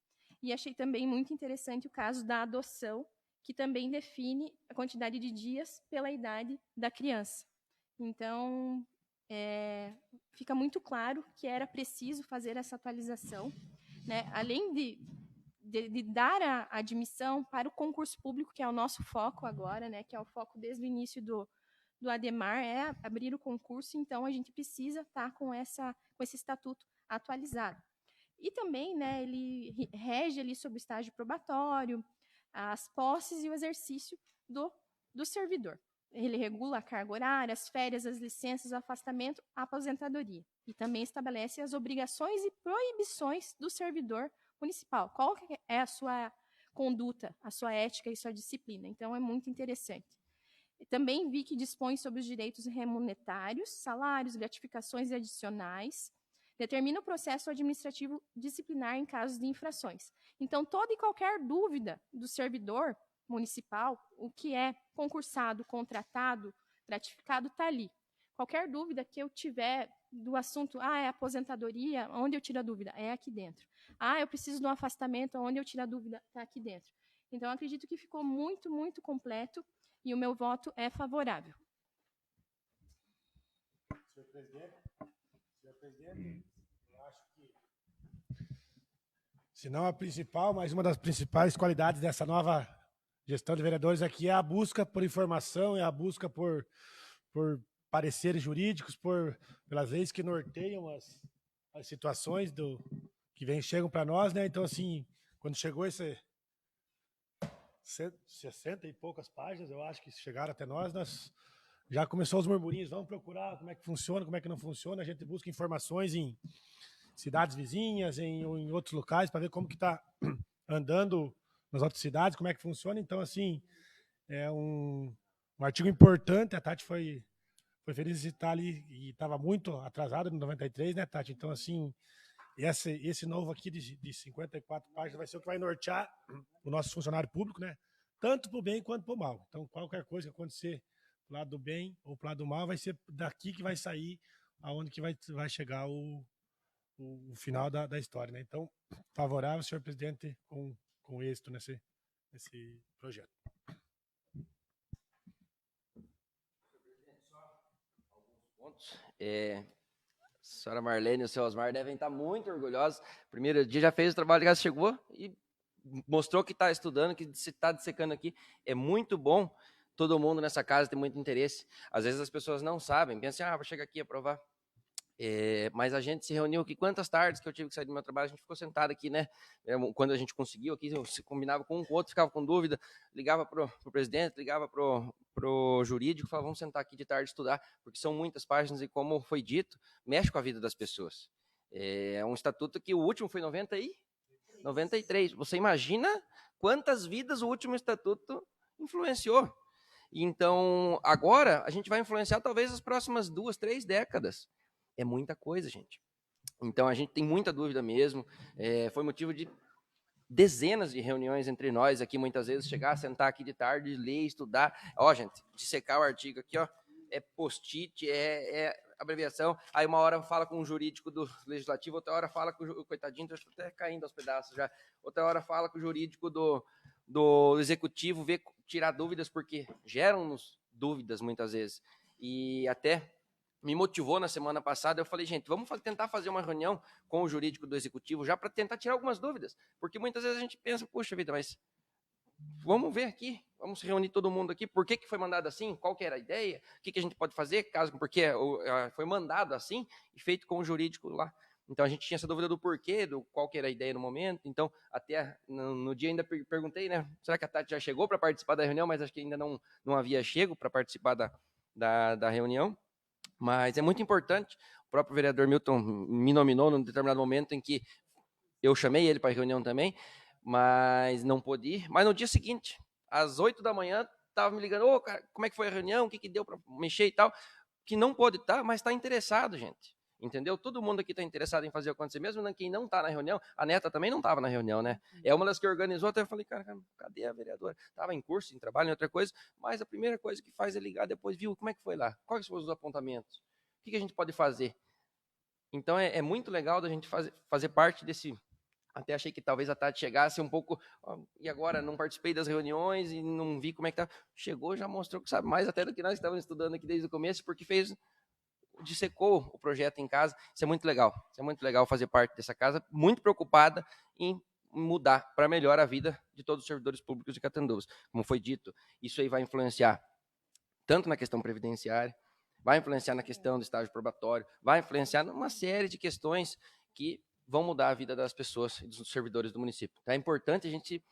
E achei também muito interessante o caso da adoção, que também define a quantidade de dias pela idade da criança. Então, fica muito claro que era preciso fazer essa atualização, né? Além de dar a admissão para o concurso público, que é o nosso foco agora, né? Que é o foco desde o início do ADEMAR, é abrir o concurso, então a gente precisa estar com esse estatuto atualizado. E também, né, ele rege ali sobre o estágio probatório, as posses e o exercício do servidor. Ele regula a carga horária, as férias, as licenças, o afastamento, a aposentadoria. E também estabelece as obrigações e proibições do servidor municipal. Qual é a sua conduta, a sua ética e sua disciplina. Então, é muito interessante. Também vi que dispõe sobre os direitos remuneratários, salários, gratificações adicionais, determina o processo administrativo disciplinar em casos de infrações. Então, toda e qualquer dúvida do servidor municipal, o que é concursado, contratado, gratificado, está ali. Qualquer dúvida que eu tiver do assunto, é aposentadoria, onde eu tiro a dúvida? É aqui dentro. Eu preciso de um afastamento, onde eu tiro a dúvida? Está aqui dentro. Então, acredito que ficou muito, muito completo e o meu voto é favorável. Senhor presidente, eu acho que, se não a principal, mas uma das principais qualidades dessa nova gestão de vereadores aqui é a busca por informação, é a busca por pareceres jurídicos, pelas leis que norteiam as situações que chegam para nós, né? Então, assim, quando chegou esse 60 e poucas páginas, eu acho que chegaram até nós já começou os murmurinhos, vamos procurar como é que funciona, como é que não funciona, a gente busca informações em cidades vizinhas, em outros locais, para ver como que está andando nas outras cidades, como é que funciona. Então, assim, é um artigo importante. A Tati foi feliz de estar ali e estava muito atrasado no 93, né, Tati? Então, assim, esse novo aqui de 54 páginas vai ser o que vai nortear o nosso funcionário público, né? Tanto para o bem quanto para o mal. Então, qualquer coisa que acontecer do lado do bem ou pro lado do mal, vai ser daqui que vai sair aonde que vai chegar o final da história, né? Então, favorável, senhor presidente, com êxito nesse projeto. A senhora Marlene e o seu Osmar devem estar muito orgulhosos. Primeiro dia já fez o trabalho de casa, chegou e mostrou que está estudando, que está dissecando aqui. É muito bom. Todo mundo nessa casa tem muito interesse. Às vezes as pessoas não sabem, pensam, vai chegar aqui e aprovar. Mas a gente se reuniu aqui, quantas tardes que eu tive que sair do meu trabalho, a gente ficou sentado aqui, né? Quando a gente conseguiu aqui, se combinava com um com o outro, ficava com dúvida, ligava pro presidente, ligava pro jurídico, falava, vamos sentar aqui de tarde e estudar, porque são muitas páginas e, como foi dito, mexe com a vida das pessoas. É um estatuto que o último foi em 93. Você imagina quantas vidas o último estatuto influenciou? Então, agora, a gente vai influenciar talvez as próximas 2, 3 décadas. É muita coisa, gente. Então, a gente tem muita dúvida mesmo. Foi motivo de dezenas de reuniões entre nós aqui, muitas vezes, chegar, sentar aqui de tarde, ler, estudar. Ó, gente, dissecar o artigo aqui, ó, é post-it, é abreviação. Aí uma hora fala com o jurídico do legislativo, outra hora fala com o coitadinho, estou até caindo aos pedaços já. Outra hora fala com o jurídico do executivo, tirar dúvidas, porque geram-nos dúvidas muitas vezes. E até me motivou na semana passada, eu falei, gente, vamos tentar fazer uma reunião com o jurídico do executivo já para tentar tirar algumas dúvidas, porque muitas vezes a gente pensa, puxa vida, mas vamos ver aqui, vamos reunir todo mundo aqui, por que foi mandado assim, qual que era a ideia, o que a gente pode fazer, porque foi mandado assim e feito com o jurídico lá. Então a gente tinha essa dúvida do porquê, do qual que era a ideia no momento. Então até no dia ainda perguntei, né, será que a Tati já chegou para participar da reunião, mas acho que ainda não havia chego para participar da reunião. Mas é muito importante, o próprio vereador Milton me nominou num determinado momento em que eu chamei ele para a reunião também, mas não pôde ir. Mas no dia seguinte, às 8 da manhã, estava me ligando, cara, como é que foi a reunião, o que deu para mexer e tal, que não pôde estar, mas está interessado, gente. Entendeu? Todo mundo aqui está interessado em fazer acontecer, mesmo quem não está na reunião. A Neta também não estava na reunião, né? É uma das que organizou, até eu falei, cara, cadê a vereadora? Estava em curso, em trabalho, em outra coisa, mas a primeira coisa que faz é ligar depois, viu, como é que foi lá? Quais foram os apontamentos? O que a gente pode fazer? Então é muito legal da gente fazer parte desse... Até achei que talvez a Tati chegasse um pouco, e agora não participei das reuniões e não vi como é que tá. Chegou, já mostrou que sabe mais até do que nós estávamos estudando aqui desde o começo, porque dissecou o projeto em casa. Isso é muito legal. Isso é muito legal fazer parte dessa casa, muito preocupada em mudar para melhor a vida de todos os servidores públicos de Catanduvas. Como foi dito, isso aí vai influenciar tanto na questão previdenciária, vai influenciar na questão do estágio probatório, vai influenciar numa série de questões que vão mudar a vida das pessoas e dos servidores do município. Então é importante a gente...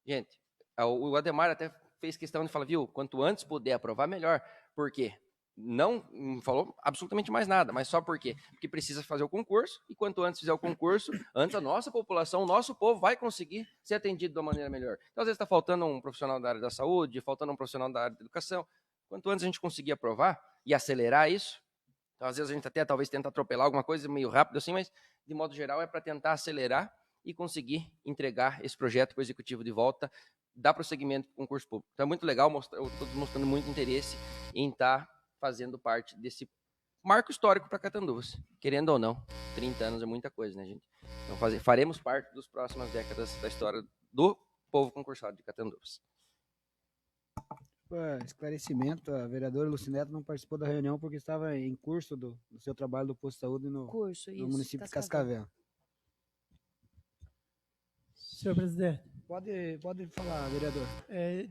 Gente, o Ademar até fez questão de falar, viu, quanto antes puder aprovar, melhor. Por quê? Não falou absolutamente mais nada, mas só por quê? Porque precisa fazer o concurso, e quanto antes fizer o concurso, antes a nossa população, o nosso povo vai conseguir ser atendido de uma maneira melhor. Então, às vezes está faltando um profissional da área da saúde, faltando um profissional da área da educação. Quanto antes a gente conseguir aprovar e acelerar isso, então, às vezes a gente até talvez tenta atropelar alguma coisa meio rápido assim, mas de modo geral é para tentar acelerar e conseguir entregar esse projeto para o executivo de volta, dar prosseguimento para o concurso público. Então é muito legal, estou mostrando muito interesse em estar fazendo parte desse marco histórico para Catanduvas. Querendo ou não, 30 anos é muita coisa, né, gente? Então faremos parte das próximas décadas da história do povo concursado de Catanduvas. Esclarecimento, a vereadora Lucineta não participou da reunião porque estava em curso do seu trabalho do posto de saúde no município de Cascavel. Senhor presidente. Pode falar, vereador.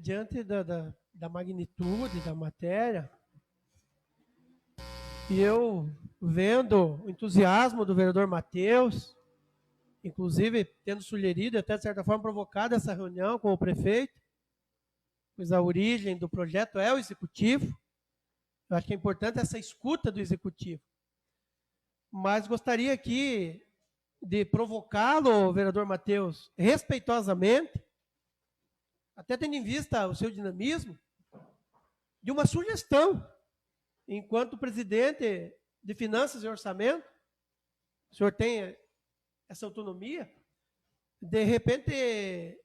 Diante da magnitude da matéria, e eu vendo o entusiasmo do vereador Matheus, inclusive tendo sugerido, até de certa forma provocado essa reunião com o prefeito, pois a origem do projeto é o executivo. Eu acho que é importante essa escuta do executivo. Mas gostaria aqui de provocá-lo, vereador Matheus, respeitosamente, até tendo em vista o seu dinamismo, de uma sugestão, enquanto presidente de Finanças e Orçamento, o senhor tem essa autonomia, de repente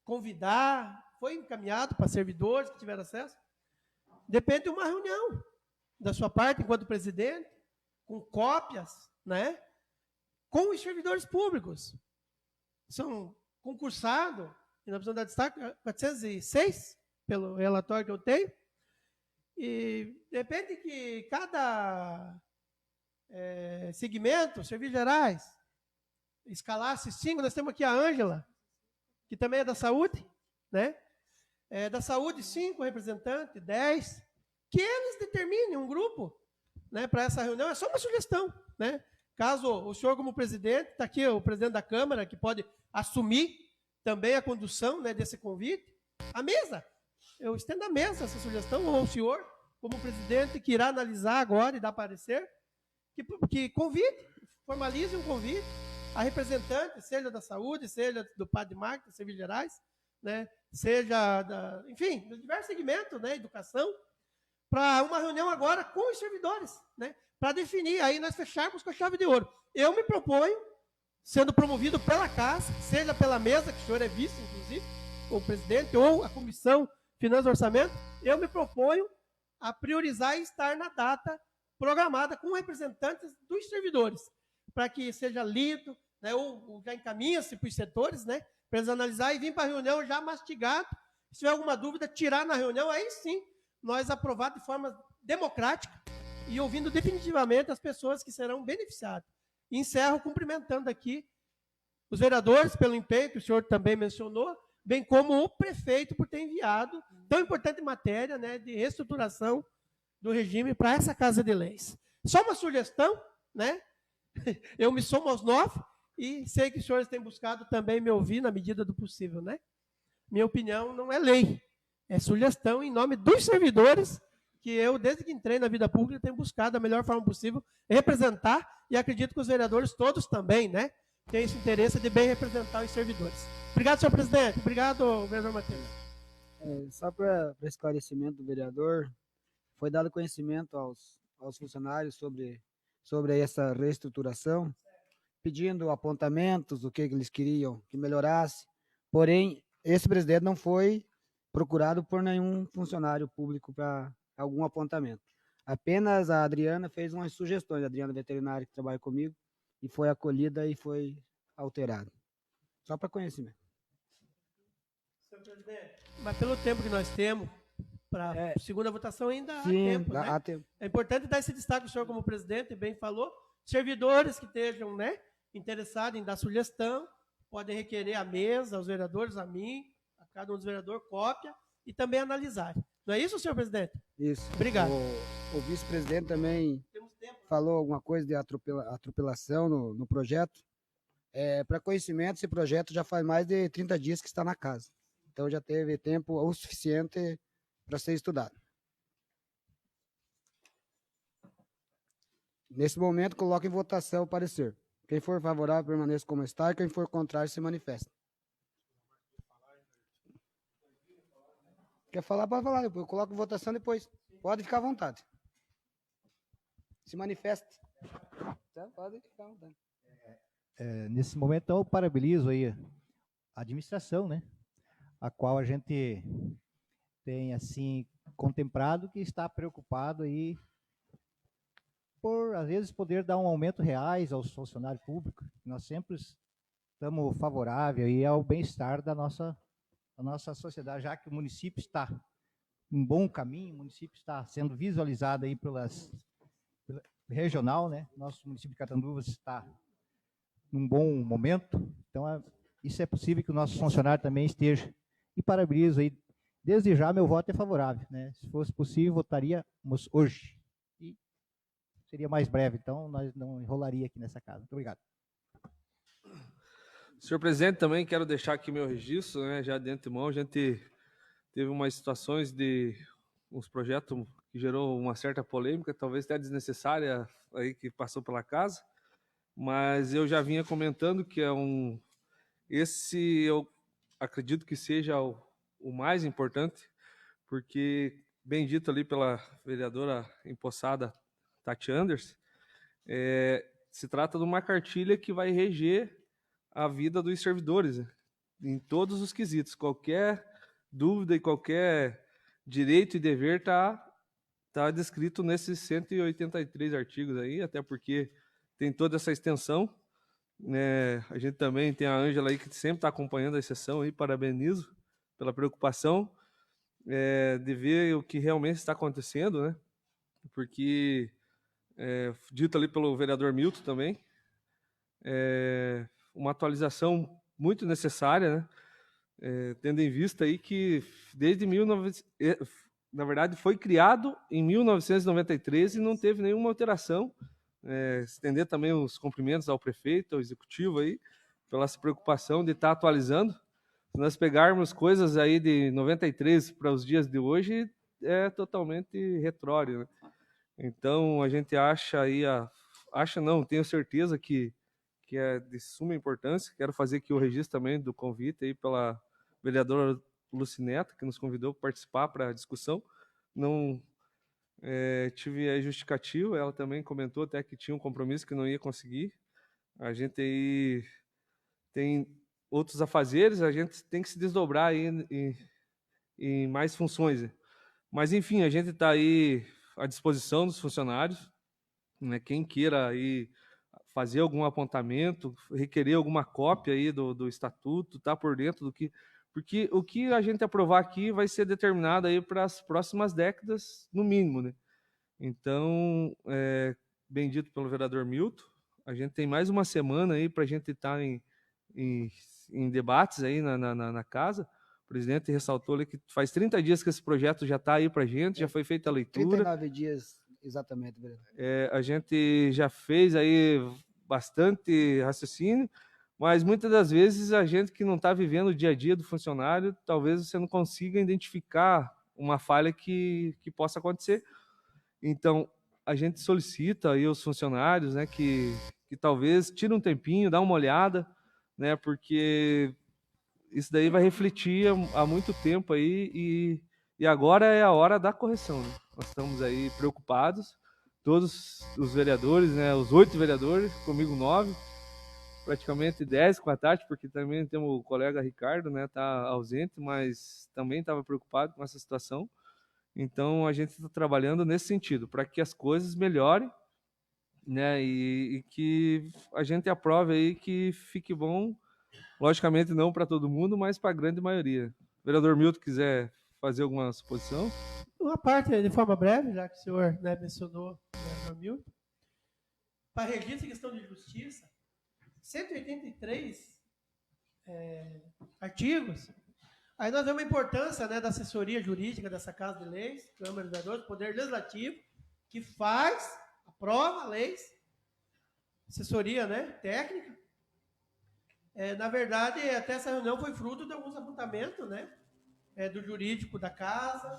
convidar, foi encaminhado para servidores que tiveram acesso, depende de uma reunião da sua parte, enquanto presidente, com cópias, né, com os servidores públicos. São concursados, e nós precisamos dar destaque, 406, pelo relatório que eu tenho, e depende que cada segmento, serviços gerais, escalasse 5, nós temos aqui a Ângela, que também é da saúde, né? Da saúde, 5 representantes, 10, que eles determinem um grupo né, para essa reunião, é só uma sugestão, né? Caso o senhor, como presidente, está aqui o presidente da Câmara, que pode assumir também a condução, né, desse convite, a mesa, eu estendo à mesa essa sugestão, ou o senhor, como presidente, que irá analisar agora e dar parecer, que convide, formalize um convite a representantes, seja da saúde, seja do PAD de marketing, serviços gerais, né, seja, enfim, de diversos segmentos, né, educação, para uma reunião agora com os servidores, né, para definir, aí nós fecharmos com a chave de ouro. Eu me proponho, sendo promovido pela casa, seja pela mesa, que o senhor é vice, inclusive, ou presidente, ou a comissão Finanças e Orçamento, eu me proponho a priorizar e estar na data programada com representantes dos servidores, para que seja lido, né, ou já encaminha-se para os setores, né, para eles analisar e vir para a reunião já mastigado. Se tiver alguma dúvida, tirar na reunião, aí sim, nós aprovar de forma democrática e ouvindo definitivamente as pessoas que serão beneficiadas. E encerro cumprimentando aqui os vereadores pelo empenho, que o senhor também mencionou, bem como o prefeito por ter enviado tão importante matéria, né, de reestruturação do regime para essa Casa de Leis. Só uma sugestão, né? Eu me somo aos 9 e sei que os senhores têm buscado também me ouvir na medida do possível, né? Minha opinião não é lei, é sugestão em nome dos servidores que eu, desde que entrei na vida pública, tenho buscado da melhor forma possível representar e acredito que os vereadores todos também, né, têm esse interesse de bem representar os servidores. Obrigado, senhor presidente. Obrigado, vereador Matheus. Só para esclarecimento do vereador, foi dado conhecimento aos funcionários sobre essa reestruturação, pedindo apontamentos, o que eles queriam que melhorasse. Porém, esse presidente não foi procurado por nenhum funcionário público para algum apontamento. Apenas a Adriana fez umas sugestões, a Adriana veterinária que trabalha comigo, e foi acolhida e foi alterada. Só para conhecimento. Senhor presidente, mas pelo tempo que nós temos, para a segunda votação ainda Sim, há tempo, né? há tempo. É importante dar esse destaque ao senhor como presidente, bem falou. Servidores que estejam, né, interessados em dar sugestão, podem requerer à mesa, aos vereadores, a mim, a cada um dos vereadores, cópia, e também analisar. Não é isso, senhor presidente? Isso. Obrigado. O vice-presidente também falou alguma coisa de atropelação no projeto. Para conhecimento, esse projeto já faz mais de 30 dias que está na casa. Então já teve tempo o suficiente para ser estudado. Nesse momento, coloco em votação o parecer. Quem for favorável, permaneça como está, e quem for contrário, se manifesta. Quer falar, pode falar. Eu coloco em votação depois. Pode ficar à vontade. Se manifeste. Pode ficar à vontade. Nesse momento, então, eu parabenizo aí a administração, né, a qual a gente tem, assim, contemplado que está preocupado aí por, às vezes, poder dar um aumento reais aos funcionários públicos. Nós sempre estamos favoráveis aí ao bem-estar da nossa sociedade, já que o município está em bom caminho, o município está sendo visualizado aí pela regional, né? Nosso município de Catanduvas está num bom momento, então isso é possível que o nosso funcionário também esteja. E parabenizo aí, desde já meu voto é favorável, né? Se fosse possível, votaríamos hoje. E seria mais breve, então nós não enrolaria aqui nessa casa. Muito obrigado. Senhor presidente, também quero deixar aqui meu registro, né, já de antemão, a gente teve umas situações de uns projetos que gerou uma certa polêmica, talvez até desnecessária, aí que passou pela casa, mas eu já vinha comentando que esse eu acredito que seja o mais importante, porque, bem dito ali pela vereadora empossada Tati Anders, se trata de uma cartilha que vai reger a vida dos servidores, né, em todos os quesitos. Qualquer dúvida e qualquer direito e dever tá descrito nesses 183 artigos aí, até porque tem toda essa extensão. A gente também tem a Ângela aí que sempre está acompanhando a sessão aí, parabenizo pela preocupação de ver o que realmente está acontecendo, né? Porque, dito ali pelo vereador Milton também, uma atualização muito necessária, né? Tendo em vista aí que desde na verdade, foi criado em 1993 e não teve nenhuma alteração. Estender também os cumprimentos ao prefeito, ao executivo aí, pela essa preocupação de estar atualizando. Se nós pegarmos coisas aí de 93 para os dias de hoje, é totalmente retrógrado, né? Então, a gente acha aí, tenho certeza que é de suma importância. Quero fazer aqui o registro também do convite aí pela vereadora Lucineta, que nos convidou para participar para a discussão. Não tive a justificativa, ela também comentou até que tinha um compromisso que não ia conseguir. A gente aí tem outros afazeres, a gente tem que se desdobrar aí em mais funções, né? Mas, enfim, a gente está aí à disposição dos funcionários, né? Quem queira aí fazer algum apontamento, requerer alguma cópia aí do estatuto, tá por dentro do que... Porque o que a gente aprovar aqui vai ser determinado aí para as próximas décadas, no mínimo, né? Então, bem dito pelo vereador Milton, a gente tem mais uma semana aí para a gente estar em debates aí na casa. O presidente ressaltou ali que faz 30 dias que esse projeto já está aí para a gente, já foi feita a leitura. 39 dias, exatamente, vereador. A gente já fez aí bastante raciocínio, mas muitas das vezes a gente que não está vivendo o dia a dia do funcionário, talvez você não consiga identificar uma falha que possa acontecer. Então, a gente solicita aí aos funcionários, né, que talvez tire um tempinho, dá uma olhada, né, porque isso daí vai refletir há muito tempo aí e agora é a hora da correção, né? Nós estamos aí preocupados, todos os vereadores, né, os 8 vereadores, comigo 9, praticamente 10 com a Tati, porque também temos o colega Ricardo, né, tá ausente, mas também estava preocupado com essa situação. Então, a gente está trabalhando nesse sentido, para que as coisas melhorem, né, e que a gente aprove aí que fique bom, logicamente não para todo mundo, mas para a grande maioria. O vereador Milton quiser fazer alguma suposição? Uma parte, de forma breve, já que o senhor, né, mencionou o vereador Milton, para registro e questão de justiça, 183 artigos. Aí nós vemos a importância, né, da assessoria jurídica dessa Casa de Leis, Câmara de Vereadores, Poder Legislativo, que aprova leis, assessoria, né, técnica. Na verdade, até essa reunião foi fruto de alguns apontamentos, né, do jurídico da Casa,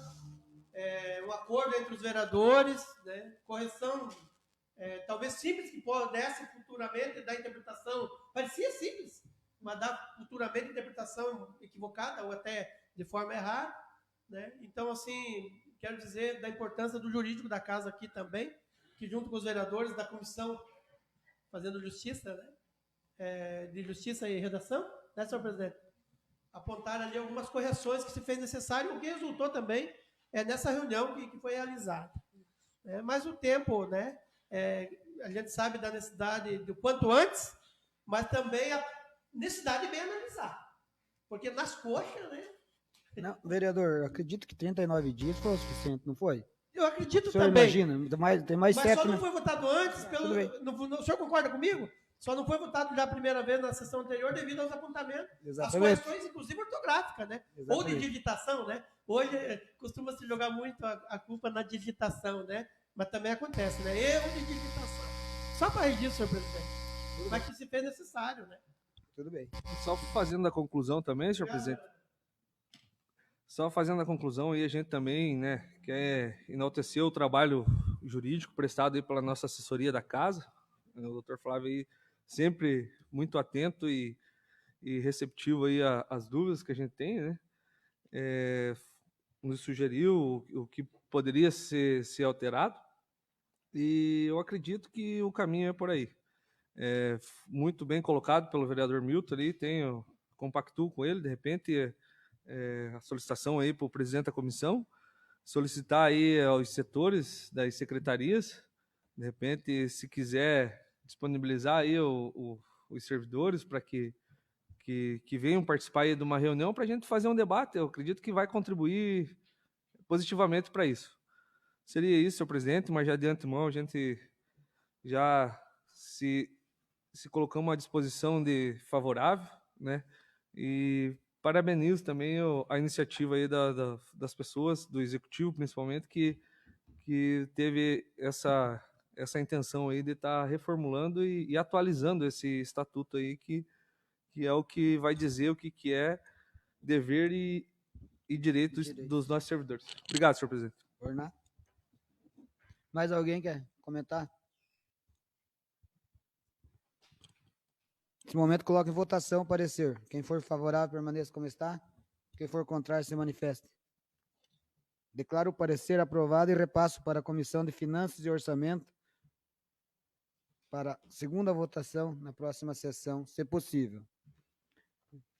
um acordo entre os vereadores, né, correção, talvez simples, que pudesse futuramente dar interpretação, parecia simples, mas dá futuramente interpretação equivocada ou até de forma errada, né? Então, assim, quero dizer da importância do jurídico da casa aqui também, que junto com os vereadores da comissão fazendo justiça, né? De justiça e redação, né, senhor presidente? Apontaram ali algumas correções que se fez necessário, o que resultou também nessa reunião que foi realizada. Mas o tempo, né? A gente sabe da necessidade do quanto antes, mas também a necessidade de bem analisar. Porque nas coxas, né? Não, vereador, eu acredito que 39 dias foi o suficiente, não foi? Eu acredito O senhor também. Imagina, tem mais mas 7... só não foi votado antes, o senhor concorda comigo? Só não foi votado já a primeira vez na sessão anterior devido aos apontamentos. Exatamente. As correções, inclusive, ortográficas, né? Exatamente. Ou de digitação, né? Hoje costuma-se jogar muito a culpa na digitação, né? Mas também acontece, né? Erro de digitação. Só para registro, senhor presidente. Mas que se fez necessário, né? Tudo bem. Só fazendo a conclusão também, senhor presidente. Só fazendo a conclusão, e a gente também, né, quer enaltecer o trabalho jurídico prestado aí pela nossa assessoria da casa. O doutor Flávio aí sempre muito atento e receptivo aí às dúvidas que a gente tem, né? Nos sugeriu o que poderia ser alterado, e eu acredito que o caminho é por aí. Muito bem colocado pelo vereador Milton ali, compactuo com ele, de repente, a solicitação aí para o presidente da comissão, solicitar aí aos setores das secretarias, de repente, se quiser disponibilizar aí os servidores para que venham participar aí de uma reunião para a gente fazer um debate. Eu acredito que vai contribuir positivamente para isso. Seria isso, senhor presidente, mas já de antemão a gente já se colocamos à disposição de favorável, né? E parabenizo também a iniciativa aí das pessoas, do executivo principalmente, que teve essa intenção aí de estar reformulando e atualizando esse estatuto aí, que é o que vai dizer o que é dever e direitos dos nossos servidores. Obrigado, senhor presidente. Ornato. Mais alguém quer comentar? Nesse momento, coloco em votação o parecer. Quem for favorável, permaneça como está. Quem for contrário, se manifeste. Declaro o parecer aprovado e repasso para a Comissão de Finanças e Orçamento para segunda votação na próxima sessão, se possível.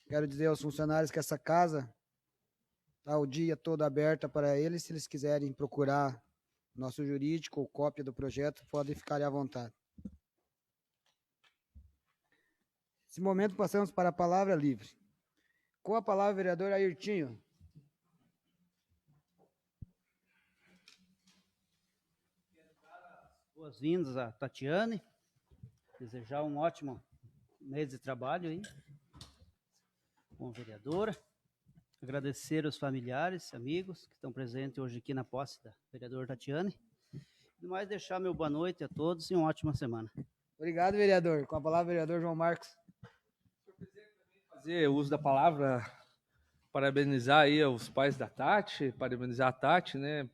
Quero dizer aos funcionários que essa casa está o dia todo aberta para eles. Se eles quiserem procurar nosso jurídico ou cópia do projeto, podem ficar à vontade. Nesse momento, passamos para a palavra livre. Com a palavra, o vereador Ayrtinho. Boas-vindas a Tatiane. Desejar um ótimo mês de trabalho aí com a vereadora. Agradecer aos familiares, amigos que estão presentes hoje aqui na posse da vereadora Tatiane. E mais deixar meu boa noite a todos e uma ótima semana. Obrigado, vereador. Com a palavra, o vereador João Marcos. Fazer uso da palavra, parabenizar aí os pais da Tati, parabenizar a Tati, né,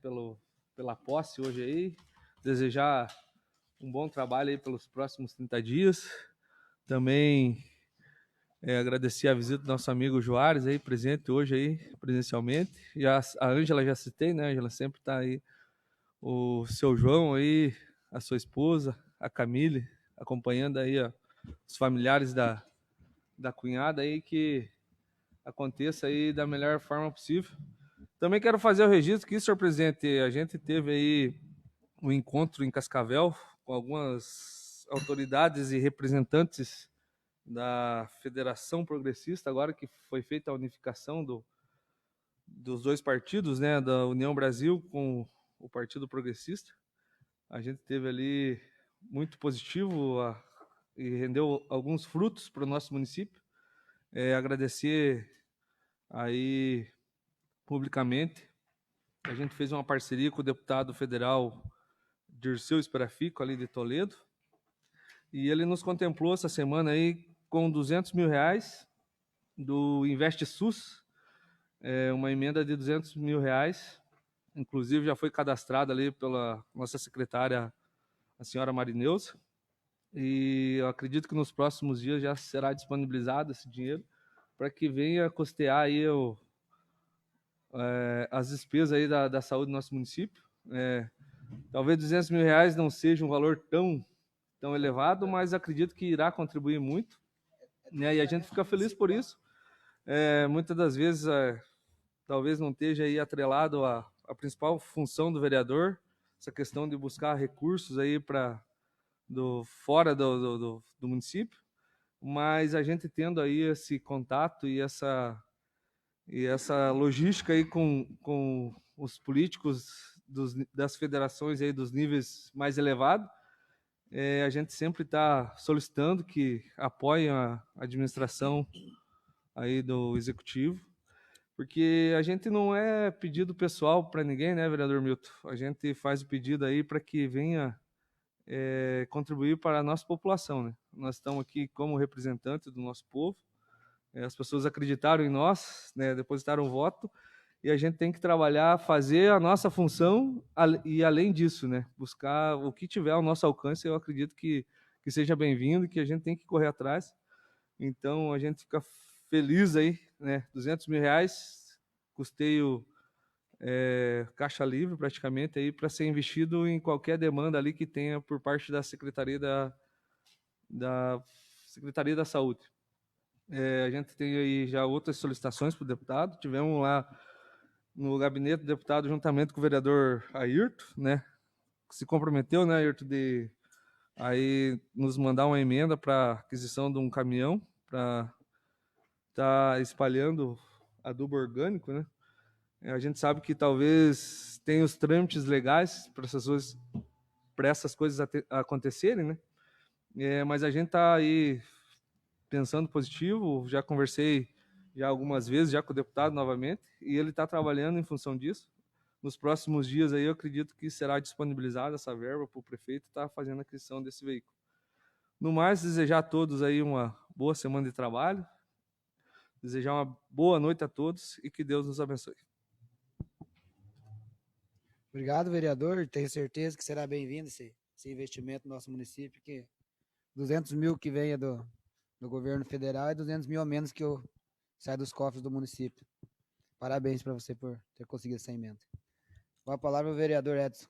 pela posse hoje aí, desejar um bom trabalho aí pelos próximos 30 dias, também agradecer a visita do nosso amigo Juarez aí, presente hoje aí, presencialmente, a Ângela já citei, né, a Ângela sempre está aí, o seu João aí, a sua esposa, a Camille, acompanhando aí os familiares da cunhada aí, que aconteça aí da melhor forma possível. Também quero fazer o registro que, senhor presidente, a gente teve aí um encontro em Cascavel com algumas autoridades e representantes da Federação Progressista, agora que foi feita a unificação dos dois partidos, né, da União Brasil com o Partido Progressista. A gente teve ali muito positivo e rendeu alguns frutos para o nosso município. Agradecer aí publicamente. A gente fez uma parceria com o deputado federal Dirceu Esperafico, ali de Toledo, e ele nos contemplou essa semana aí com R$200 mil do InvestSUS, uma emenda de R$200 mil, inclusive já foi cadastrada ali pela nossa secretária, a senhora Marineuza, e eu acredito que nos próximos dias já será disponibilizado esse dinheiro para que venha custear aí as despesas aí da saúde do nosso município. Talvez R$200 mil não seja um valor tão elevado, mas acredito que irá contribuir muito, né? E a gente fica feliz por isso. Muitas das vezes, talvez não esteja aí atrelado a principal função do vereador, essa questão de buscar recursos aí fora do município, mas a gente tendo aí esse contato e essa logística aí com os políticos das federações aí dos níveis mais elevados, a gente sempre está solicitando que apoiem a administração aí do executivo, porque a gente não é pedido pessoal para ninguém, né, vereador Milton? A gente faz o pedido aí para que venha contribuir para a nossa população, né? Nós estamos aqui como representantes do nosso povo, as pessoas acreditaram em nós, né, depositaram o voto, e a gente tem que trabalhar, fazer a nossa função e, além disso, né, buscar o que tiver ao nosso alcance. Eu acredito que seja bem-vindo, que a gente tem que correr atrás. Então, a gente fica feliz aí, né, R$200 mil, custeio caixa livre praticamente aí para ser investido em qualquer demanda ali que tenha por parte da Secretaria da Secretaria da Saúde. A gente tem aí já outras solicitações para o deputado. Tivemos lá no gabinete do deputado, juntamente com o vereador Ayrton, né, que se comprometeu, né, Ayrton, de aí nos mandar uma emenda para aquisição de um caminhão para estar espalhando adubo orgânico, né. A gente sabe que talvez tenha os trâmites legais para essas coisas acontecerem, né, mas a gente está aí pensando positivo. Já conversei já algumas vezes, já com o deputado novamente, e ele está trabalhando em função disso. Nos próximos dias aí eu acredito que será disponibilizada essa verba para o prefeito estar fazendo a aquisição desse veículo. No mais, desejar a todos aí uma boa semana de trabalho, desejar uma boa noite a todos e que Deus nos abençoe. Obrigado, vereador. Tenho certeza que será bem-vindo esse investimento no nosso município, que 200 mil que venha do governo federal e 200 mil a menos que sai dos cofres do município. Parabéns para você por ter conseguido essa emenda. Com a palavra o vereador Edson.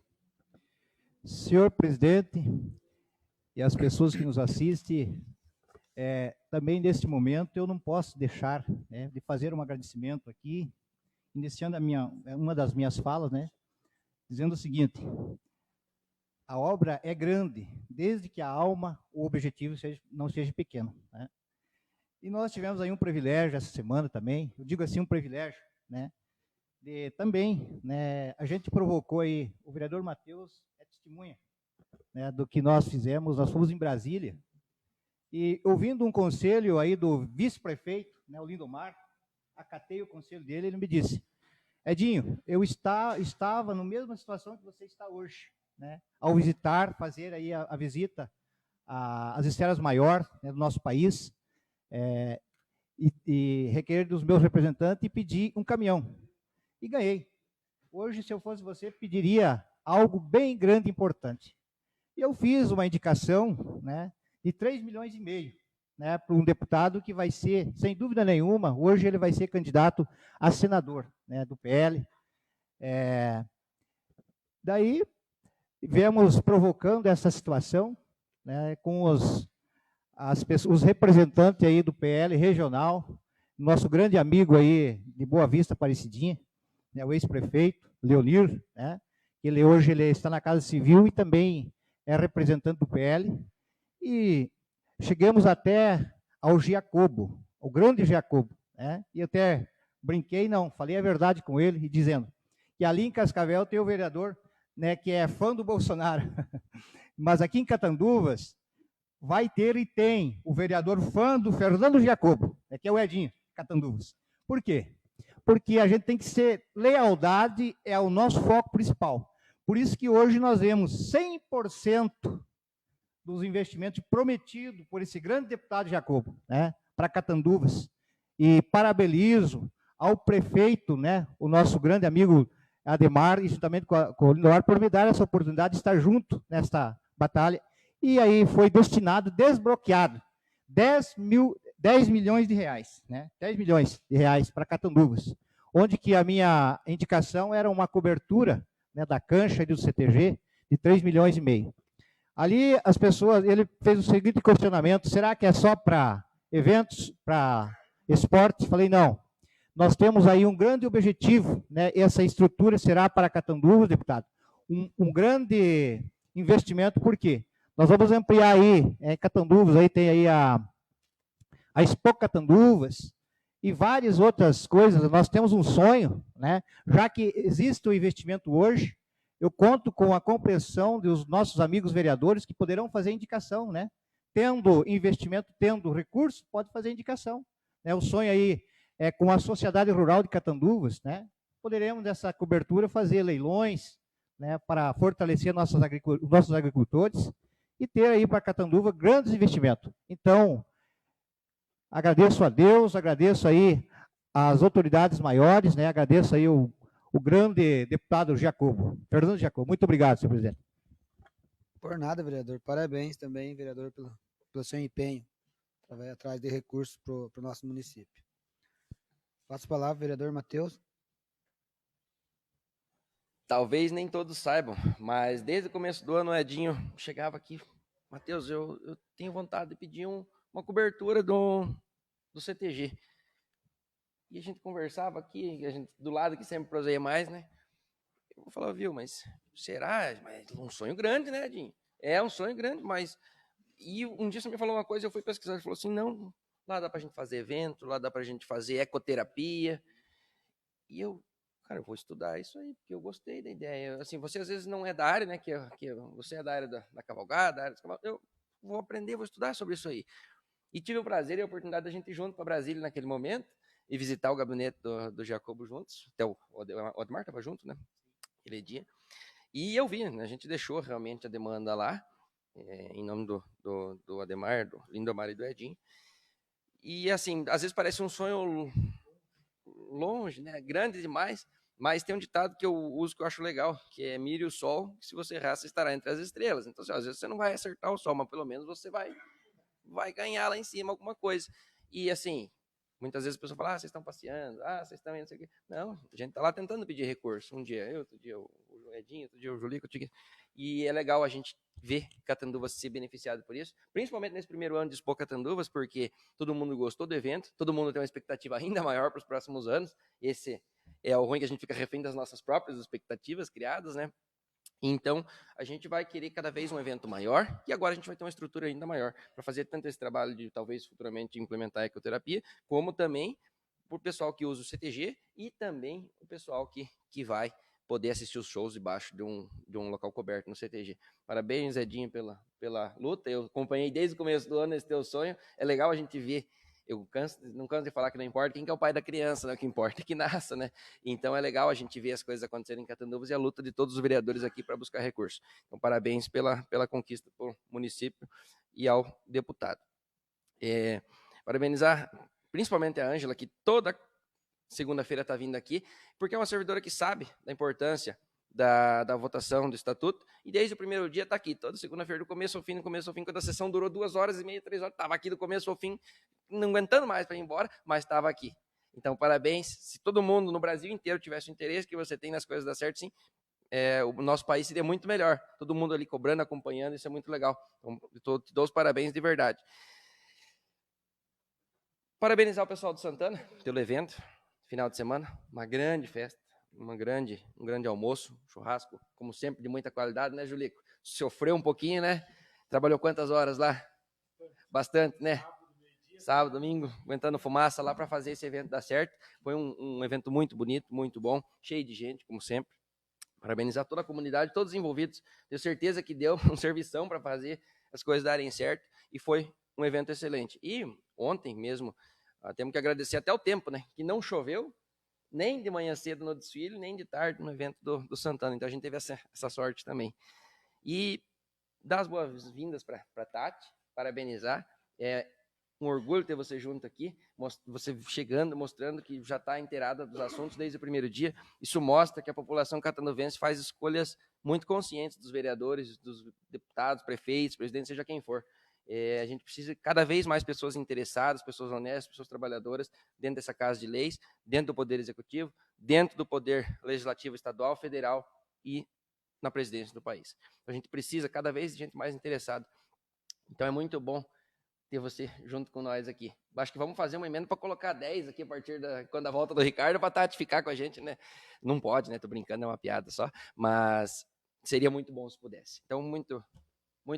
Senhor presidente e as pessoas que nos assistem, também neste momento eu não posso deixar, né, de fazer um agradecimento aqui, iniciando uma das minhas falas, né, dizendo o seguinte: a obra é grande, desde que a alma, o objetivo não seja pequeno, né? E nós tivemos aí um privilégio essa semana também, eu digo assim, um privilégio, né, de também, né, a gente provocou aí, o vereador Matheus é testemunha, né, do que nós fizemos. Nós fomos em Brasília, e ouvindo um conselho aí do vice-prefeito, né, o Lindomar, acatei o conselho dele, ele me disse: Edinho, eu estava na mesma situação que você está hoje, né, ao visitar, fazer aí a visita às esferas maiores, né, do nosso país, e requerer dos meus representantes e pedir um caminhão. E ganhei. Hoje, se eu fosse você, pediria algo bem grande e importante. E eu fiz uma indicação, né, de 3,5 milhões, né, para um deputado que vai ser, sem dúvida nenhuma, hoje ele vai ser candidato a senador, né, do PL. Daí, viemos provocando essa situação, né, com os representantes aí do PL regional, nosso grande amigo aí de Boa Vista, Aparecidinha, né, o ex-prefeito, Leonir, né, hoje ele está na Casa Civil e também é representante do PL, e chegamos até ao Giacobo, o grande Giacobo, né, e até brinquei, falei a verdade com ele, dizendo que ali em Cascavel tem o vereador, né, que é fã do Bolsonaro, mas aqui em Catanduvas vai ter e tem o vereador fã do Fernando Giacobo, que é o Edinho, Catanduvas. Por quê? Porque a gente tem que ser, lealdade é o nosso foco principal. Por isso que hoje nós vemos 100% dos investimentos prometidos por esse grande deputado Giacobo, né, para Catanduvas. E parabenizo ao prefeito, né, o nosso grande amigo Ademar, e juntamente com o Lindomar, por me dar essa oportunidade de estar junto nesta batalha. E aí foi destinado, desbloqueado, 10 milhões de reais, né? 10 milhões de reais para Catanduvas, onde que a minha indicação era uma cobertura, né, da cancha e do CTG de 3,5 milhões. Ali as pessoas, ele fez o seguinte questionamento: será que é só para eventos, para esporte? Falei, não. Nós temos aí um grande objetivo, né? Essa estrutura será para Catanduvas, deputado, um grande investimento. Por quê? Nós vamos ampliar aí, Catanduvas, aí tem aí a Expo Catanduvas e várias outras coisas. Nós temos um sonho, né? Já que existe o investimento hoje, eu conto com a compreensão dos nossos amigos vereadores que poderão fazer indicação, né? Tendo investimento, tendo recurso, pode fazer indicação, né? O sonho aí é com a Sociedade Rural de Catanduvas, né? Poderemos dessa cobertura fazer leilões, né, para fortalecer nossos agricultores e ter aí para Catanduva grandes investimentos. Então, agradeço a Deus, agradeço aí as autoridades maiores, né? Agradeço aí o grande deputado Giacobo, Fernando Giacobo. Muito obrigado, senhor presidente. Por nada, vereador. Parabéns também, vereador, pelo seu empenho atrás de recursos para o nosso município. Passo a palavra, vereador Matheus. Talvez nem todos saibam, mas desde o começo do ano o Edinho chegava aqui: Matheus, eu tenho vontade de pedir uma cobertura do CTG. E a gente conversava aqui, do lado que sempre proseia mais, né? Eu falava, viu, mas será? Mas um sonho grande, né, Edinho? É um sonho grande, mas... E um dia você me falou uma coisa, eu fui pesquisar, ele falou assim, não, lá dá pra gente fazer evento, lá dá pra gente fazer ecoterapia. E eu vou estudar isso aí, porque eu gostei da ideia. Assim, você às vezes não é da área, né, que você é da área da cavalgada, da área dos cavalos. Eu vou aprender, vou estudar sobre isso aí. E tive o prazer e a oportunidade da gente ir junto para Brasília naquele momento, e visitar o gabinete do Jacobo juntos. Até o Odmar estava junto, né? Aquele dia. E eu vi, né? A gente deixou realmente a demanda lá, em nome do Ademar, do Lindomar e do Edinho. E assim, às vezes parece um sonho longe, né? Grande demais, mas tem um ditado que eu uso que eu acho legal, que é mire o sol, que se você errar, você estará entre as estrelas. Então, assim, às vezes você não vai acertar o sol, mas pelo menos você vai ganhar lá em cima alguma coisa. E assim, muitas vezes a pessoa fala, vocês estão passeando, vocês estão não sei o quê. Não, a gente está lá tentando pedir recurso. Um dia eu, outro dia o Edinho, outro dia o Julico, e é legal a gente ver Catanduvas se beneficiado por isso, principalmente nesse primeiro ano de Expo Catanduvas, porque todo mundo gostou do evento, todo mundo tem uma expectativa ainda maior para os próximos anos. Esse é o ruim, que a gente fica refém das nossas próprias expectativas criadas, né? Então, a gente vai querer cada vez um evento maior, e agora a gente vai ter uma estrutura ainda maior para fazer tanto esse trabalho de, talvez, futuramente implementar a ecoterapia, como também para o pessoal que usa o CTG e também o pessoal que vai poder assistir os shows debaixo de um local coberto no CTG. Parabéns, Edinho, pela luta. Eu acompanhei desde o começo do ano esse teu sonho. É legal a gente ver. Eu não canso de falar que não importa quem que é o pai da criança, né? O que importa é que nasça, né? Então é legal a gente ver as coisas acontecerem em Catanduvas e a luta de todos os vereadores aqui para buscar recursos. Então, parabéns pela conquista para o município e ao deputado. Parabenizar principalmente a Ângela, que toda segunda-feira está vindo aqui, porque é uma servidora que sabe da importância da votação do estatuto, e desde o primeiro dia está aqui, toda segunda-feira, do começo ao fim, quando a sessão durou 2h30, 3 horas, estava aqui do começo ao fim, não aguentando mais para ir embora, mas estava aqui. Então, parabéns. Se todo mundo no Brasil inteiro tivesse o interesse que você tem nas coisas dar certo, sim, o nosso país seria muito melhor. Todo mundo ali cobrando, acompanhando, isso é muito legal. Então, te dou os parabéns de verdade. Parabenizar o pessoal do Santana pelo evento, final de semana, uma grande festa, um grande almoço, churrasco, como sempre, de muita qualidade, né, Julico? Sofreu um pouquinho, né? Trabalhou quantas horas lá? Bastante, né? Sábado, domingo, aguentando fumaça lá para fazer esse evento dar certo. Foi um evento muito bonito, muito bom, cheio de gente, como sempre. Parabenizar toda a comunidade, todos os envolvidos. Tenho certeza que deu um servição para fazer as coisas darem certo e foi um evento excelente. E ontem mesmo, temos que agradecer até o tempo, né? Que não choveu, nem de manhã cedo no desfile, nem de tarde no evento do Santana. Então a gente teve essa sorte também. E dar as boas-vindas para a Tati, parabenizar. É um orgulho ter você junto aqui, você chegando, mostrando que já está inteirada dos assuntos desde o primeiro dia. Isso mostra que a população catanduvense faz escolhas muito conscientes dos vereadores, dos deputados, prefeitos, presidentes, seja quem for. A gente precisa de cada vez mais pessoas interessadas, pessoas honestas, pessoas trabalhadoras dentro dessa casa de leis, dentro do Poder Executivo, dentro do Poder Legislativo Estadual, Federal e na presidência do país. A gente precisa cada vez de gente mais interessada. Então é muito bom ter você junto com nós aqui. Acho que vamos fazer uma emenda para colocar 10 aqui a partir quando a volta do Ricardo, para Tati ficar com a gente, né? Não pode, né? Tô brincando, é uma piada só, mas seria muito bom se pudesse. Então, muito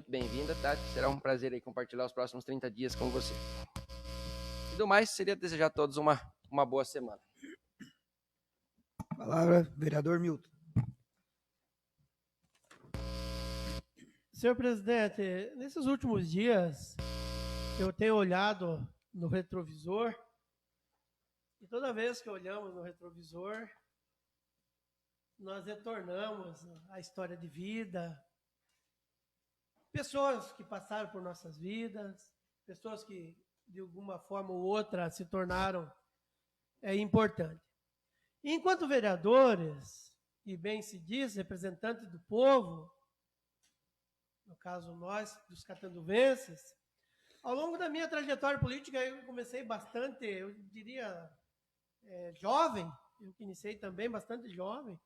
bem-vinda, Tati. Será um prazer aí compartilhar os próximos 30 dias com você. E do mais, seria desejar a todos uma boa semana. Palavra, vereador Milton. Senhor presidente, nesses últimos dias, eu tenho olhado no retrovisor, e toda vez que olhamos no retrovisor, nós retornamos à história de vida, pessoas que passaram por nossas vidas, pessoas que, de alguma forma ou outra, se tornaram importantes. E enquanto vereadores, e bem se diz, representantes do povo, no caso nós, dos catanduvenses, ao longo da minha trajetória política, eu comecei bastante, eu diria, jovem, eu que iniciei também bastante jovem,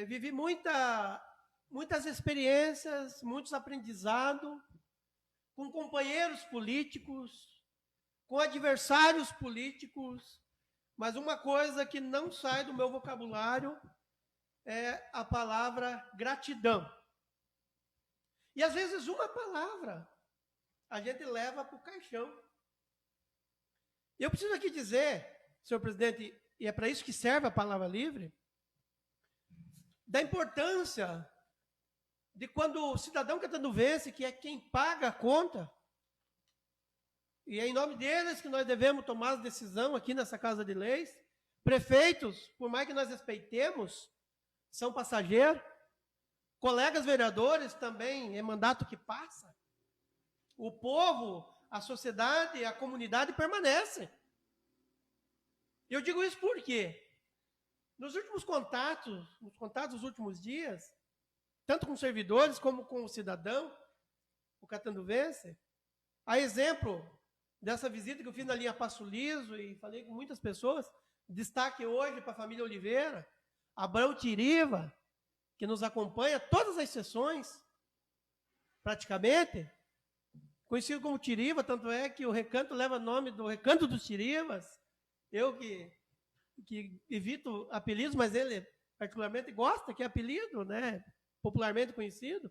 vivi muitas experiências, muitos aprendizados, com companheiros políticos, com adversários políticos, mas uma coisa que não sai do meu vocabulário é a palavra gratidão. E às vezes uma palavra a gente leva para o caixão. E eu preciso aqui dizer, senhor presidente, e é para isso que serve a palavra livre, da importância de quando o cidadão catanduvense, que é quem paga a conta, E é em nome deles que nós devemos tomar a decisão aqui nessa Casa de Leis. Prefeitos, por mais que nós respeitemos, são passageiros. Colegas vereadores também é mandato que passa. O povo, a sociedade, a comunidade permanece. Eu digo isso porque nos últimos contatos dos últimos dias, tanto com servidores como com o cidadão, o catanduvense, a exemplo dessa visita que eu fiz na linha Passo Liso e falei com muitas pessoas, destaque hoje para a família Oliveira, Abrão Tiriva, que nos acompanha todas as sessões, praticamente, conhecido como Tiriva, tanto é que o recanto leva nome do Recanto dos Tirivas. Eu que evito apelidos, mas ele particularmente gosta, que é apelido, né, popularmente conhecido.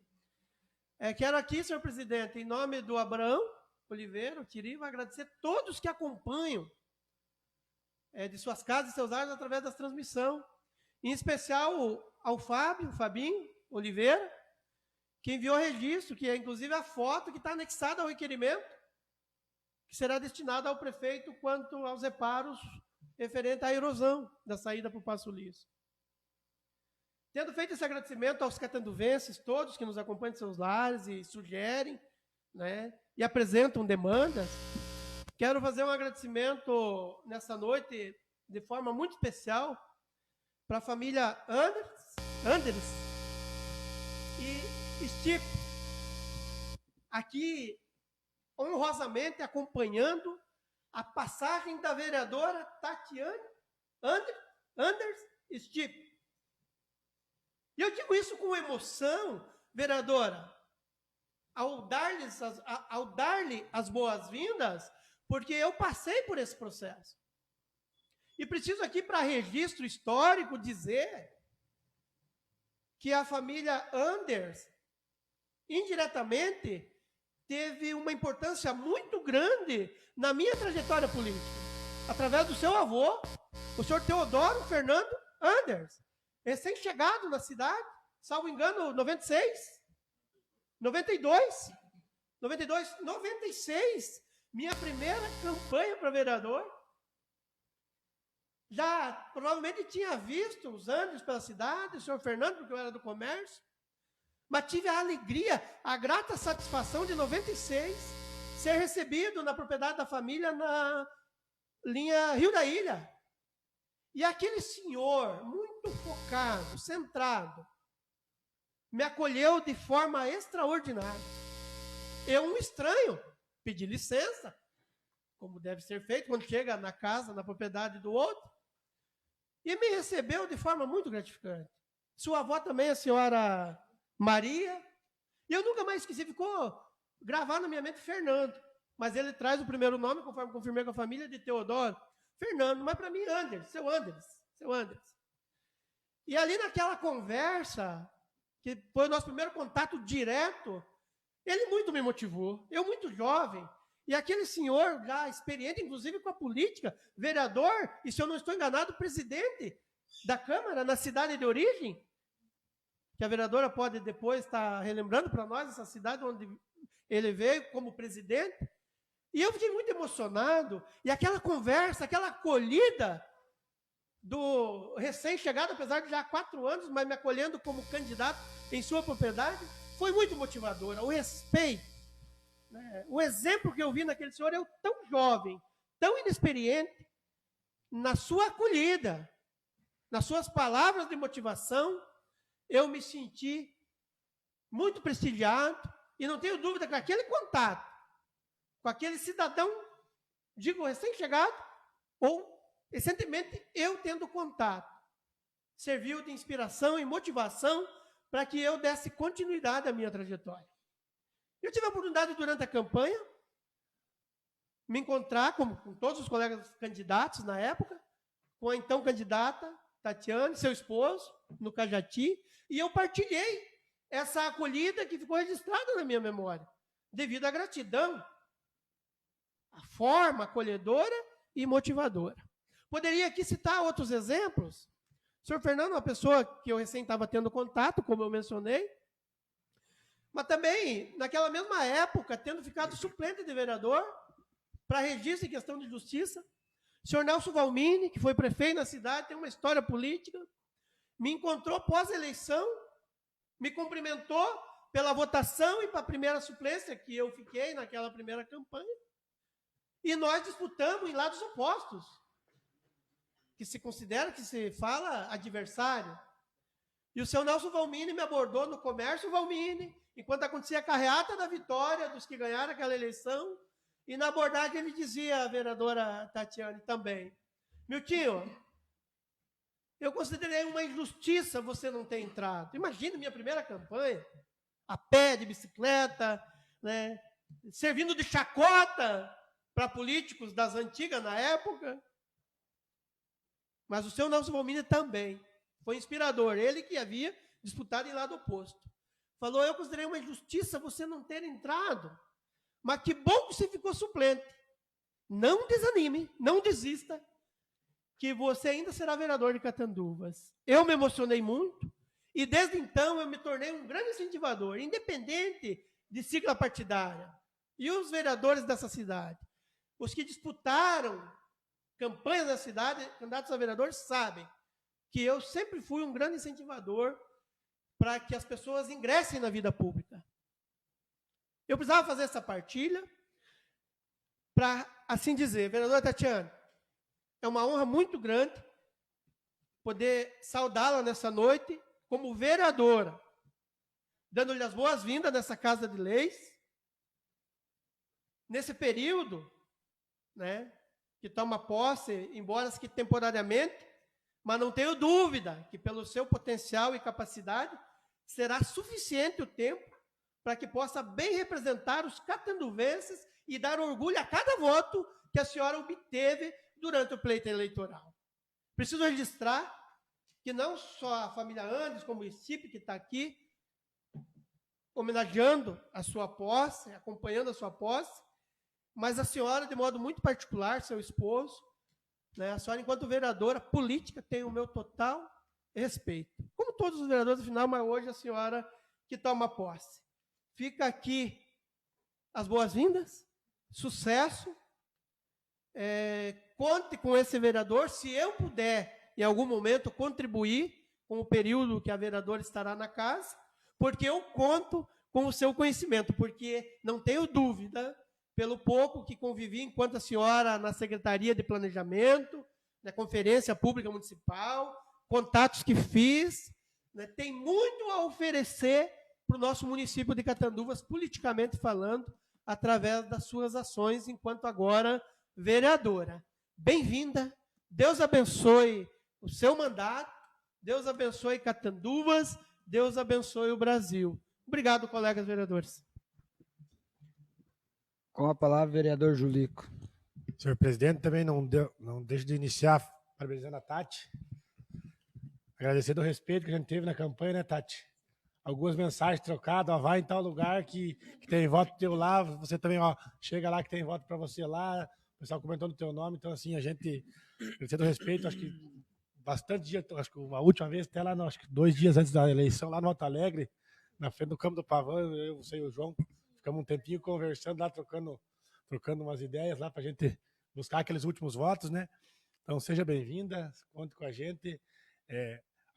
Quero aqui, senhor presidente, em nome do Abraão Oliveira, o Tiriva, agradecer a todos que acompanham de suas casas e seus lares através da transmissão. Em especial ao Fabinho Oliveira, que enviou registro, que é inclusive a foto que está anexada ao requerimento, que será destinada ao prefeito quanto aos reparos referente à erosão da saída para o Passo Liso. Tendo feito esse agradecimento aos catanduvenses, todos que nos acompanham em seus lares e sugerem, né, e apresentam demandas, quero fazer um agradecimento nessa noite de forma muito especial para a família Anders e Stipe, aqui honrosamente acompanhando a passagem da vereadora Tatiane Anders Stipe. E eu digo isso com emoção, vereadora, ao dar-lhe as boas-vindas, porque eu passei por esse processo. E preciso aqui, para registro histórico, dizer que a família Anders, indiretamente, teve uma importância muito grande na minha trajetória política, através do seu avô, o senhor Teodoro Fernando Anders, recém-chegado na cidade, salvo engano, 96, 96, minha primeira campanha para vereador. Já provavelmente tinha visto os Anders pela cidade, o senhor Fernando, porque eu era do comércio, mas tive a alegria, a grata satisfação de 96 ser recebido na propriedade da família na linha Rio da Ilha. E aquele senhor, muito focado, centrado, me acolheu de forma extraordinária. Eu, um estranho, pedi licença, como deve ser feito quando chega na casa, na propriedade do outro, e me recebeu de forma muito gratificante. Sua avó também, a senhora Maria, e eu nunca mais esqueci, ficou gravado na minha mente Fernando, mas ele traz o primeiro nome, conforme confirmei com a família, de Teodoro, Fernando, mas para mim Anders, seu Anders. E ali naquela conversa, que foi o nosso primeiro contato direto, ele muito me motivou, eu muito jovem, e aquele senhor já experiente, inclusive com a política, vereador, e se eu não estou enganado, presidente da Câmara na cidade de origem, que a vereadora pode depois estar relembrando para nós essa cidade onde ele veio como presidente. E eu fiquei muito emocionado, e aquela conversa, aquela acolhida do recém-chegado, apesar de já há 4 anos, mas me acolhendo como candidato em sua propriedade, foi muito motivadora. O respeito, né? O exemplo que eu vi naquele senhor, eu tão jovem, tão inexperiente, na sua acolhida, nas suas palavras de motivação, eu me senti muito prestigiado, e não tenho dúvida que aquele contato com aquele cidadão, digo recém-chegado, ou recentemente eu tendo contato, serviu de inspiração e motivação para que eu desse continuidade à minha trajetória. Eu tive a oportunidade durante a campanha, me encontrar com todos os colegas candidatos na época, com a então candidata Tatiane, seu esposo, no Cajati, e eu partilhei essa acolhida que ficou registrada na minha memória, devido à gratidão, a forma acolhedora e motivadora. Poderia aqui citar outros exemplos. O senhor Fernando é uma pessoa que eu recém estava tendo contato, como eu mencionei, mas também, naquela mesma época, tendo ficado suplente de vereador, para registro em questão de justiça. O senhor Nelson Valmini, que foi prefeito na cidade, tem uma história política, me encontrou pós-eleição, me cumprimentou pela votação e para a primeira suplência que eu fiquei naquela primeira campanha. E nós disputamos em lados opostos, que se considera, que se fala adversário. E o seu Nelson Valmini me abordou no Comércio Valmini, enquanto acontecia a carreata da vitória dos que ganharam aquela eleição. E na abordagem ele dizia, a vereadora Tatiane também, Miltinho, eu considerei uma injustiça você não ter entrado. Imagina minha primeira campanha, a pé, de bicicleta, né, servindo de chacota para políticos das antigas na época. Mas o seu Nelson Valmini também foi inspirador. Ele que havia disputado em lado oposto. Falou, eu considerei uma injustiça você não ter entrado. Mas que bom que você ficou suplente. Não desanime, não desista, que você ainda será vereador de Catanduvas. Eu me emocionei muito e desde então eu me tornei um grande incentivador, independente de sigla partidária. E os vereadores dessa cidade, os que disputaram campanhas da cidade, candidatos a vereador, sabem que eu sempre fui um grande incentivador para que as pessoas ingressem na vida pública. Eu precisava fazer essa partilha para, assim dizer, vereadora Tatiane, é uma honra muito grande poder saudá-la nessa noite como vereadora, dando-lhe as boas-vindas nessa Casa de Leis, nesse período, né, que toma posse, embora que temporariamente, mas não tenho dúvida que pelo seu potencial e capacidade será suficiente o tempo para que possa bem representar os catanduvenses e dar orgulho a cada voto que a senhora obteve durante o pleito eleitoral. Preciso registrar que não só a família Andes, como o município que está aqui, homenageando a sua posse, acompanhando a sua posse, mas a senhora, de modo muito particular, seu esposo, né, a senhora, enquanto vereadora política, tem o meu total respeito. Como todos os vereadores, afinal, mas hoje a senhora que toma posse. Fica aqui as boas-vindas, sucesso, conte com esse vereador, se eu puder, em algum momento, contribuir com o período que a vereadora estará na casa, porque eu conto com o seu conhecimento, porque não tenho dúvida, pelo pouco que convivi enquanto a senhora na Secretaria de Planejamento, na Conferência Pública Municipal, contatos que fiz, né, tem muito a oferecer para o nosso município de Catanduvas, politicamente falando, através das suas ações, enquanto agora vereadora. Bem-vinda, Deus abençoe o seu mandato, Deus abençoe Catanduvas, Deus abençoe o Brasil. Obrigado, colegas vereadores. Com a palavra, vereador Julico. Senhor presidente, também não deixo de iniciar parabenizando a Tati. Agradecer do respeito que a gente teve na campanha, né, Tati? Algumas mensagens trocadas, ó, vai em tal lugar que tem voto teu lá, você também, ó, chega lá que tem voto para você lá, o pessoal comentando o teu nome, então assim, a gente, agradecer do respeito, acho que bastante dia, acho que a última vez, até lá, acho que 2 dias antes da eleição, lá no Alto Alegre, na frente do Campo do Pavão, eu, você e o João, ficamos um tempinho conversando lá, trocando umas ideias lá para a gente buscar aqueles últimos votos, né? Então, seja bem-vinda, conte com a gente.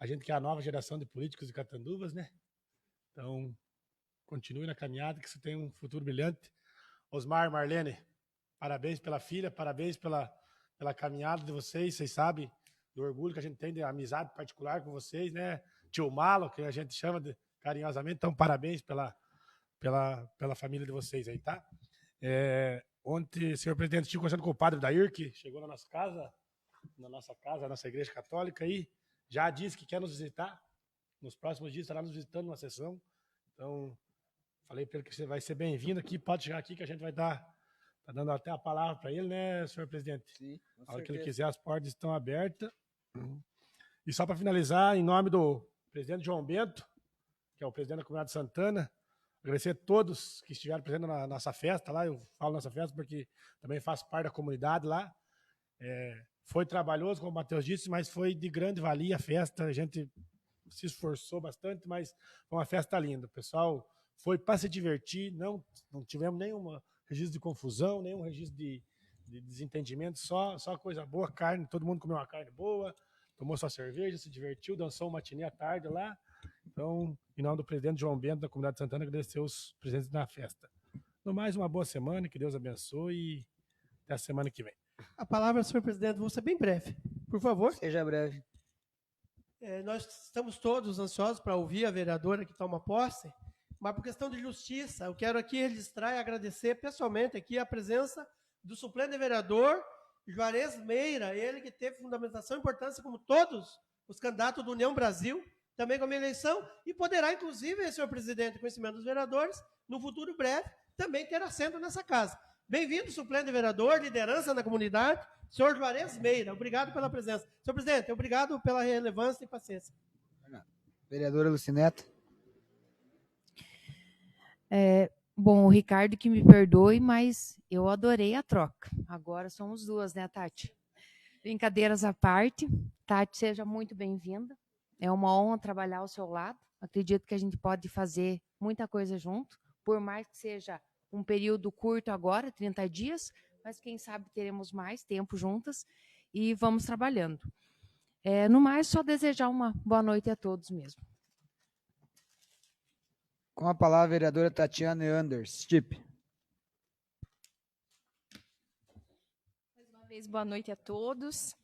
A gente que é a nova geração de políticos de Catanduvas, né? Então, continue na caminhada, que você tem um futuro brilhante. Osmar, Marlene, parabéns pela filha, parabéns pela caminhada de vocês. Vocês sabem do orgulho que a gente tem de amizade particular com vocês, né? Tio Malo, que a gente chama carinhosamente. Então, parabéns pela família de vocês aí, tá? Ontem, senhor presidente, estive conversando com o padre Dair, que chegou na nossa casa, na nossa igreja católica aí, já disse que quer nos visitar. Nos próximos dias estará nos visitando numa sessão. Então, falei para ele que você vai ser bem-vindo aqui, pode chegar aqui que a gente vai estar dando até a palavra para ele, né, senhor presidente? Sim, com certeza. A hora que ele quiser, as portas estão abertas. E só para finalizar, em nome do presidente João Bento, que é o presidente da Comunidade Santana, agradecer a todos que estiveram presentes na nossa festa lá. Eu falo nossa festa porque também faço parte da comunidade lá. Foi trabalhoso, como o Matheus disse, mas foi de grande valia a festa. A gente se esforçou bastante, mas foi uma festa linda. O pessoal foi para se divertir, não tivemos nenhum registro de confusão, nenhum registro de desentendimento, só coisa boa, carne, todo mundo comeu uma carne boa, tomou sua cerveja, se divertiu, dançou um matinê à tarde lá. Então, em nome do presidente João Bento da Comunidade de Santana, agradecer os presentes na festa. No mais, uma boa semana, que Deus abençoe e até a semana que vem. A palavra, senhor presidente, vou ser bem breve. Por favor. Seja breve. Nós estamos todos ansiosos para ouvir a vereadora que toma posse, mas por questão de justiça, eu quero aqui registrar e agradecer pessoalmente aqui a presença do suplente vereador Juarez Meira, ele que teve fundamentação e importância como todos os candidatos do União Brasil, também com a minha eleição, e poderá, inclusive, senhor presidente, conhecimento dos vereadores, no futuro breve, também ter assento nessa casa. Bem-vindo, suplente vereador, liderança na comunidade, senhor Juarez Meira. Obrigado pela presença. Senhor presidente, obrigado pela relevância e paciência. Vereadora Lucineta. Bom, o Ricardo que me perdoe, mas eu adorei a troca. Agora somos duas, né, Tati? Brincadeiras à parte. Tati, seja muito bem-vinda. É uma honra trabalhar ao seu lado. Acredito que a gente pode fazer muita coisa junto, por mais que seja um período curto agora, 30 dias, mas quem sabe teremos mais tempo juntas e vamos trabalhando. No mais, só desejar uma boa noite a todos mesmo. Com a palavra, a vereadora Tatiane Anders. Stipe. Mais uma vez, boa noite a todos.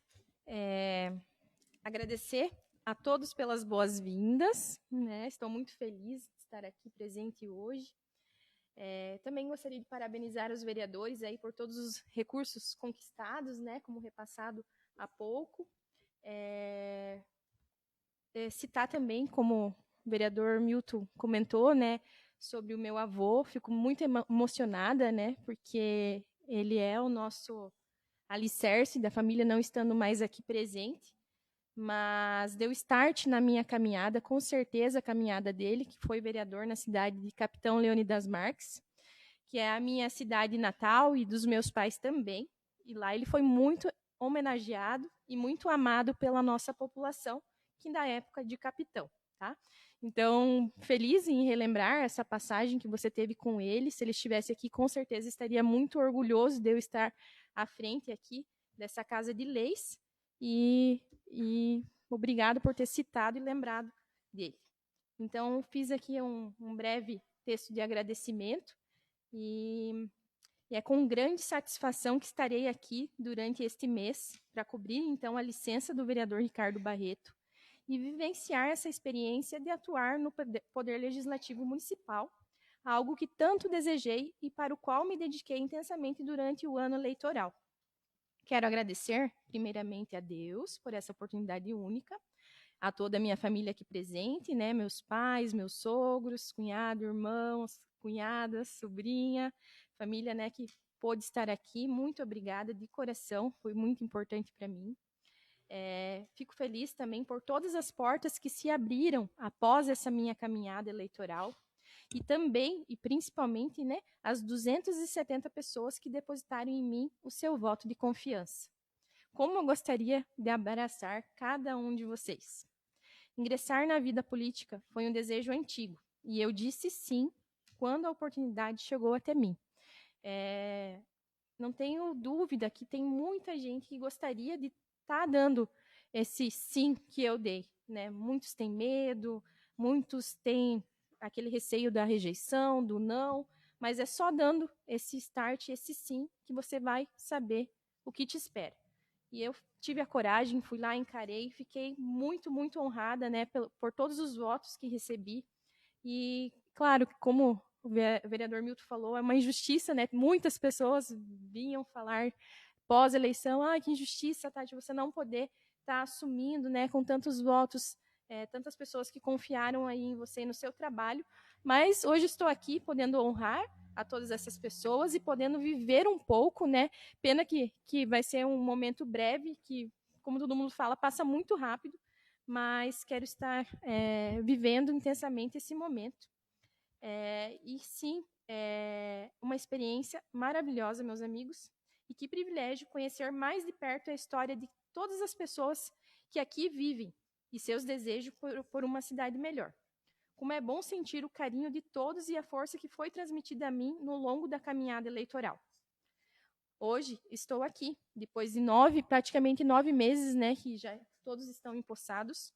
Agradecer a todos pelas boas-vindas, né? Estou muito feliz de estar aqui presente hoje. Também gostaria de parabenizar os vereadores aí por todos os recursos conquistados, né? Como repassado há pouco. Citar também, como o vereador Milton comentou, né, sobre o meu avô. Fico muito emocionada, né, porque ele é o nosso alicerce da família, não estando mais aqui presente, mas deu start na minha caminhada, com certeza a caminhada dele, que foi vereador na cidade de Capitão Leônidas Marques, que é a minha cidade natal e dos meus pais também, e lá ele foi muito homenageado e muito amado pela nossa população, que da época de Capitão, tá? Então, feliz em relembrar essa passagem que você teve com ele. Se ele estivesse aqui, com certeza estaria muito orgulhoso de eu estar à frente aqui dessa Casa de Leis. E obrigado por ter citado e lembrado dele. Então, fiz aqui um breve texto de agradecimento e é com grande satisfação que estarei aqui durante este mês para cobrir, então, a licença do vereador Ricardo Barreto e vivenciar essa experiência de atuar no Poder Legislativo Municipal, algo que tanto desejei e para o qual me dediquei intensamente durante o ano eleitoral. Quero agradecer, primeiramente, a Deus por essa oportunidade única, a toda a minha família aqui presente, né, meus pais, meus sogros, cunhado, irmãos, cunhadas, sobrinha, família, né, que pôde estar aqui. Muito obrigada de coração, foi muito importante para mim. Fico feliz também por todas as portas que se abriram após essa minha caminhada eleitoral e também, e principalmente, né, as 270 pessoas que depositaram em mim o seu voto de confiança. Como eu gostaria de abraçar cada um de vocês. Ingressar na vida política foi um desejo antigo e eu disse sim quando a oportunidade chegou até mim. Não tenho dúvida que tem muita gente que gostaria de estar dando esse sim que eu dei, né? Muitos têm medo, muitos têm aquele receio da rejeição, do não, mas é só dando esse start, esse sim, que você vai saber o que te espera. E eu tive a coragem, fui lá, encarei, fiquei muito, muito honrada, né, por todos os votos que recebi. E, claro, como o vereador Milton falou, é uma injustiça, né? Muitas pessoas vinham falar pós-eleição, que injustiça, Tati, você não poder estar assumindo, né, com tantos votos, tantas pessoas que confiaram aí em você e no seu trabalho, mas hoje estou aqui podendo honrar a todas essas pessoas e podendo viver um pouco, né, pena que vai ser um momento breve, que, como todo mundo fala, passa muito rápido, mas quero estar vivendo intensamente esse momento. E sim, uma experiência maravilhosa, meus amigos, e que privilégio conhecer mais de perto a história de todas as pessoas que aqui vivem e seus desejos por uma cidade melhor. Como é bom sentir o carinho de todos e a força que foi transmitida a mim no longo da caminhada eleitoral. hoje estou aqui, depois de praticamente 9 meses, né, que já todos estão empossados,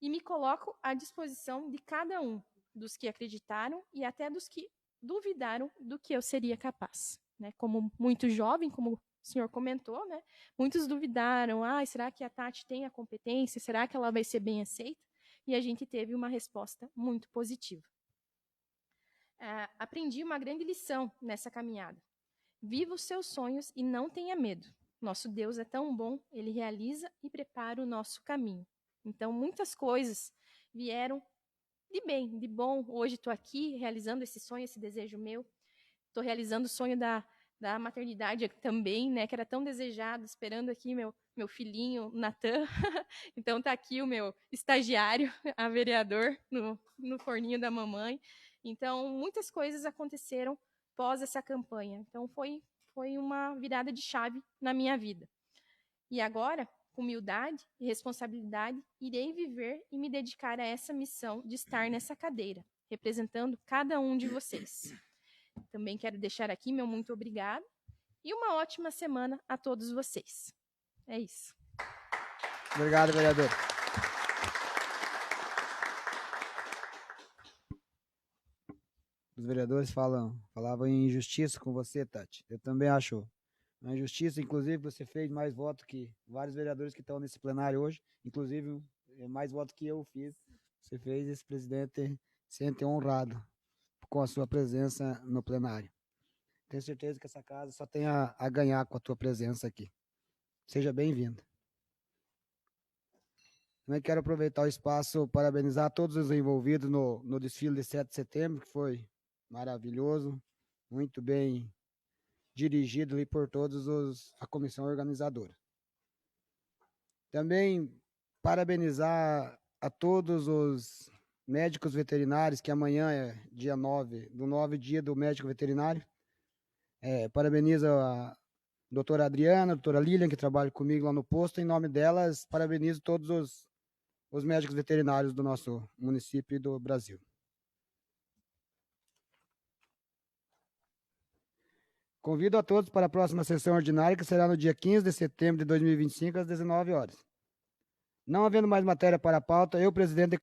e me coloco à disposição de cada um, dos que acreditaram e até dos que duvidaram do que eu seria capaz. Né? Como muito jovem, como o senhor comentou, né? Muitos duvidaram, será que a Tati tem a competência? Será que ela vai ser bem aceita? E a gente teve uma resposta muito positiva. Aprendi uma grande lição nessa caminhada. Viva os seus sonhos e não tenha medo. Nosso Deus é tão bom, Ele realiza e prepara o nosso caminho. Então, muitas coisas vieram de bem, de bom. Hoje estou aqui realizando esse sonho, esse desejo meu. Estou realizando o sonho da maternidade também, né, que era tão desejado, esperando aqui meu filhinho, Natan. Então, está aqui o meu estagiário, a vereador, no forninho da mamãe. Então, muitas coisas aconteceram pós essa campanha. Então, foi uma virada de chave na minha vida. E agora, com humildade e responsabilidade, irei viver e me dedicar a essa missão de estar nessa cadeira, representando cada um de vocês. Também quero deixar aqui meu muito obrigado e uma ótima semana a todos vocês. É isso. Obrigado, vereador. Os vereadores falavam em injustiça com você, Tati. Eu também acho uma injustiça, inclusive você fez mais votos que vários vereadores que estão nesse plenário hoje, inclusive mais votos que eu fiz. Você fez esse presidente se sentir honrado com a sua presença no plenário. Tenho certeza que essa casa só tem a ganhar com a tua presença aqui. Seja bem-vindo. Também quero aproveitar o espaço para parabenizar todos os envolvidos no desfile de 7 de setembro, que foi maravilhoso, muito bem dirigido ali por todos a comissão organizadora. Também parabenizar a todos os médicos veterinários, que amanhã é dia 9, dia do médico veterinário. Parabenizo a doutora Adriana, a doutora Lilian, que trabalha comigo lá no posto. Em nome delas, parabenizo todos os médicos veterinários do nosso município e do Brasil. Convido a todos para a próxima sessão ordinária, que será no dia 15 de setembro de 2025, às 19 horas. Não havendo mais matéria para a pauta, eu, presidente